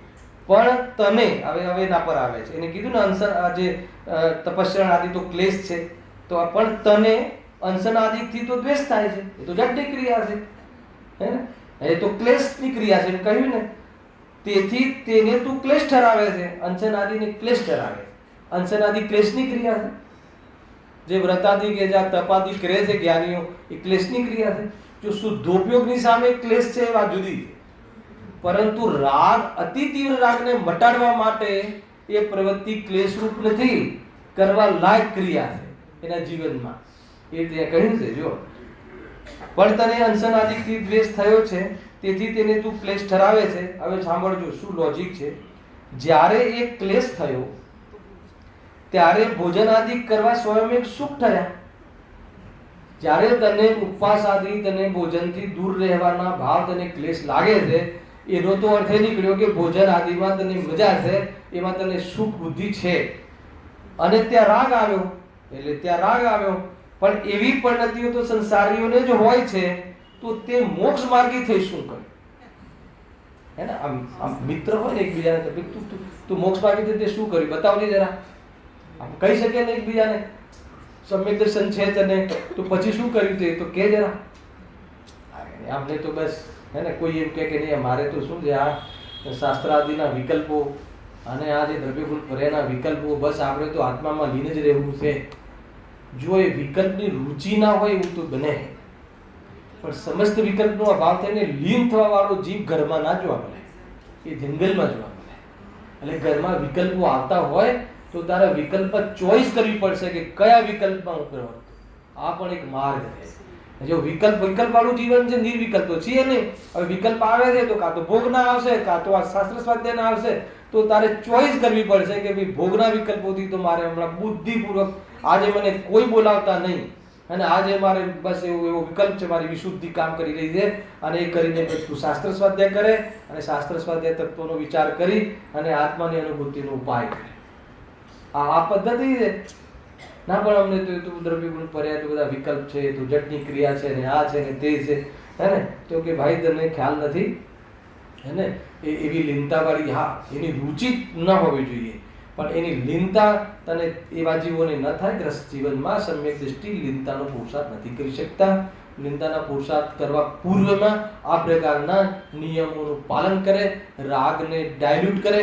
પણ તને હવે એના પર આવે છે, એને કીધું ને અંસન, જે તપસ્યા આદિ તો ક્લેશ છે, તો પણ તને અંસન આદિથી તો દ્વેષ થાય છે, એ તો જડની ક્રિયા છે, હે ને? એ તો ક્લેશની ક્રિયા છે, કહ્યું ને? તેથી તેને તું ક્લેશ ઠરાવે છે, અંસન આદિને ક્લેશ ઠરાવે. અંસન આદિ ક્લેશની ક્રિયા છે. જે વ્રતાદિ કે જે તપાદિ કરે છે જ્ઞાનીઓ, એ ક્લેશની ક્રિયા છે. જો શુદ્ધોપયોગની સામે ક્લેશ છે, એ વાત જુદી છે. પરંતુ રાગ, અતિ તીવ્ર રાગને મટાડવા માટે એ પ્રવૃત્તિ ક્લેશરૂપ નથી, કરવા લાયક ક્રિયા છે એના જીવનમાં, એ ત્યાં કહ્યું છે. જો પણ તને અંસન આદિથી દ્વેષ થયો છે, તેથી તેને તું ક્લેશ ઠરાવે છે. હવે સાંભળજો શું લોજિક છે. જ્યારે એ ક્લેશ થયો ત્યારે ભોજન આદિ કરવા સ્વયં એક સુખ ઠર્યા. જ્યારે તને ઉપવાસ આદિ તને ભોજનથી દૂર રહેવાના ભાવ તને ક્લેશ લાગે છે, એનો તો અર્થ એ નીકળ્યો કે ભોજન આદિમાં તને મજા છે, એમાં તને સુખ બુદ્ધિ છે, અને ત્યાં રાગ આવ્યો, એટલે ત્યાં રાગ આવ્યો. પણ એવી પરિણતિઓ તો સંસારીઓને જ હોય છે, તો તે મોક્ષ માર્ગી થઈ શું કરે? હે ને, આમ મિત્ર હોય ને એકબીજાને, તો તું મોક્ષ માર્ગી થઈ તે શું કર્યું બતાવજે જરા. આમ કહી શકે ને એકબીજાને, સમ્યક દર્શન છે તને, તો પછી શું કર્યું તે તો કે જરા. આમને તો બસ હે ને, કોઈ એમ કે નહીં મારે તો શું છે, આ શાસ્ત્રાદિના વિકલ્પો અને આ જે દ્રવ્યગુણ પર્યાના વિકલ્પો, બસ આપણે તો આત્મામાં લીન જ રહેવું છે. જો એ વિકલ્પની રુચિ ના હોય એવું તો બને, પણ સમસ્ત વિકલ્પનો અભાવ થઈને લીન થવા વાળો જીવ ઘરમાં ના જોવા મળે, એ જંગલમાં જોવા મળે. એટલે ઘરમાં વિકલ્પો આવતા હોય તો તારે વિકલ્પ ચોઈસ કરવી પડશે કે કયા વિકલ્પમાં હું કરવા. આ પણ એક માર્ગ છે. જો વિકલ્પ વાળું જીવન છે, નિર્વિકલ્પ તો છીએ નહીં. હવે વિકલ્પ આવે છે તો કાં તો ભોગ ના આવશે, કાં તો આ શાસ્ત્ર સ્વાધ્યાય ના આવશે, તો તારે ચોઈસ કરવી પડશે કે ભાઈ ભોગના વિકલ્પોથી તો મારે હમણાં બુદ્ધિપૂર્વક, આજે મને કોઈ બોલાવતા નહીં, અને આજે મારે બસ એવો વિકલ્પ છે, મારી વિશુદ્ધિ કામ કરી રહી છે, અને એ કરીને તું શાસ્ત્ર સ્વાધ્યાય કરે, અને શાસ્ત્ર સ્વાધ્યાય તત્વોનો વિચાર કરી અને આત્માની અનુભૂતિનો ઉપાય કરે. આ પદ્ધતિ છે. ના પણ અમને તો દ્રવ્ય ગુણ પર્યાય તો બધા વિકલ્પ છે, તો જટની ક્રિયા છે ને આ છે ને તે છે, હે ને, તો કે ભાઈ તને ખ્યાલ નથી, હે ને, એવી લીનતા વાળી, હા એની રુચિ ન હોવી જોઈએ, પણ એની લીનતા તને એવા જીવોને ન થાય. ગ્રસ્ત જીવનમાં સમ્યક દૃષ્ટિ લીનતાનો પુરુષાર્થ નથી કરી શકતા. લીનતાના પુરુષાર્થ કરવા પૂર્વમાં આ પ્રકારના નિયમોનું પાલન કરે, રાગને ડાયલ્યુટ કરે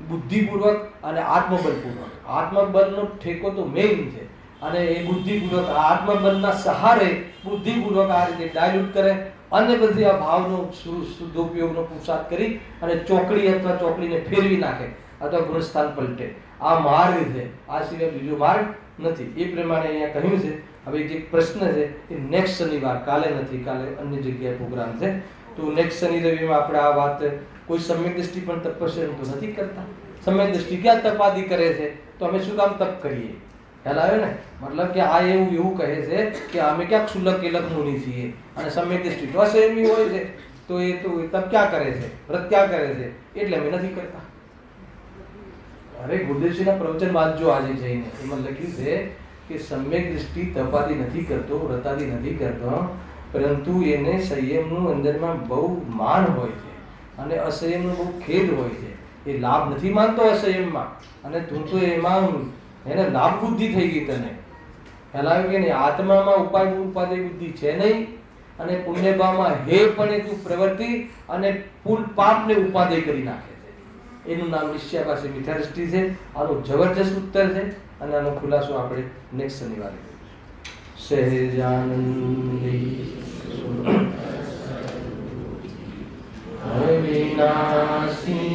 બુદ્ધિપૂર્વક અને આત્મબળપૂર્વક. આત્મબળનો ઠેકો તો મેઇન છે, અને એ બુદ્ધિપૂર્વક આત્મબળના સહારે બુદ્ધિપૂર્વક આ રીતે ડાયલ્યુટ કરે, અને બધી આ ભાવનો શુદ્ધોપયોગનો પુરુષાર્થ કરી અને ચોકડી અથવા ચોકડીને ફેરવી નાખે અથવા ગુણસ્થાન પલટે. આ માર્ગ છે, આ સિવાય બીજો માર્ગ નથી. એ પ્રમાણે અહીંયા કહ્યું છે. હવે જે પ્રશ્ન છે એ નેક્સ્ટ શનિવાર, કાલે નથી, કાલે અન્ય જગ્યાએ પ્રોગ્રામ છે, તો નેક્સ્ટ શનિ રવિમાં આપણે આ વાત, કોઈ સમ્યક દ્રષ્ટિ પણ તપસ્યા તો નથી કરતા. સમ્યક દ્રષ્ટિ ક્યાં તપાદી કરે છે, તો અમે શું કામ તપ કરીએ? ખ્યાલ આવે ને? મતલબ કે આ એવું કહે છે કે અમે ક્યાં ક્ષુલક કેલક મુનિ છીએ, અને સમ્યક દ્રષ્ટિ તો અસંયમી હોય છે, તો એ તપ ક્યાં કરે છે, વ્રત ક્યાં કરે છે, એટલે અમે નથી કરતા. અરે ગુરુદેવજીના પ્રવચન વાંચજો આજે જઈને, એમાં લખ્યું છે કે સમ્યક દ્રષ્ટિ તપાદી નથી કરતો, વ્રતાદી નથી કરતો, પરંતુ એને સંયમનું અંદરમાં બહુ માન હોય છે, અને અસંયમનો બહુ ખેદ હોય છે. એ લાભ નથી માનતો અસંયમમાં, અને તું તો એમાં એને લાભ બુદ્ધિ થઈ ગઈ. તને ખ્યાલ આવ્યો કે નહીં? આત્મામાં ઉપાદેય બુદ્ધિ છે નહીં, અને પુણ્યભાવમાં હે પણ તું પ્રવૃત્તિ અને પાપને ઉપાદેય કરી નાખે છે. એનું નામ નિશ્ચય પાસે મિથ્યા દ્રષ્ટિ છે. આનું જબરજસ્ત ઉત્તર છે, અને આનો ખુલાસો આપણે નેક્સ્ટ શનિવારે સહેજાનંદી અવિનાશી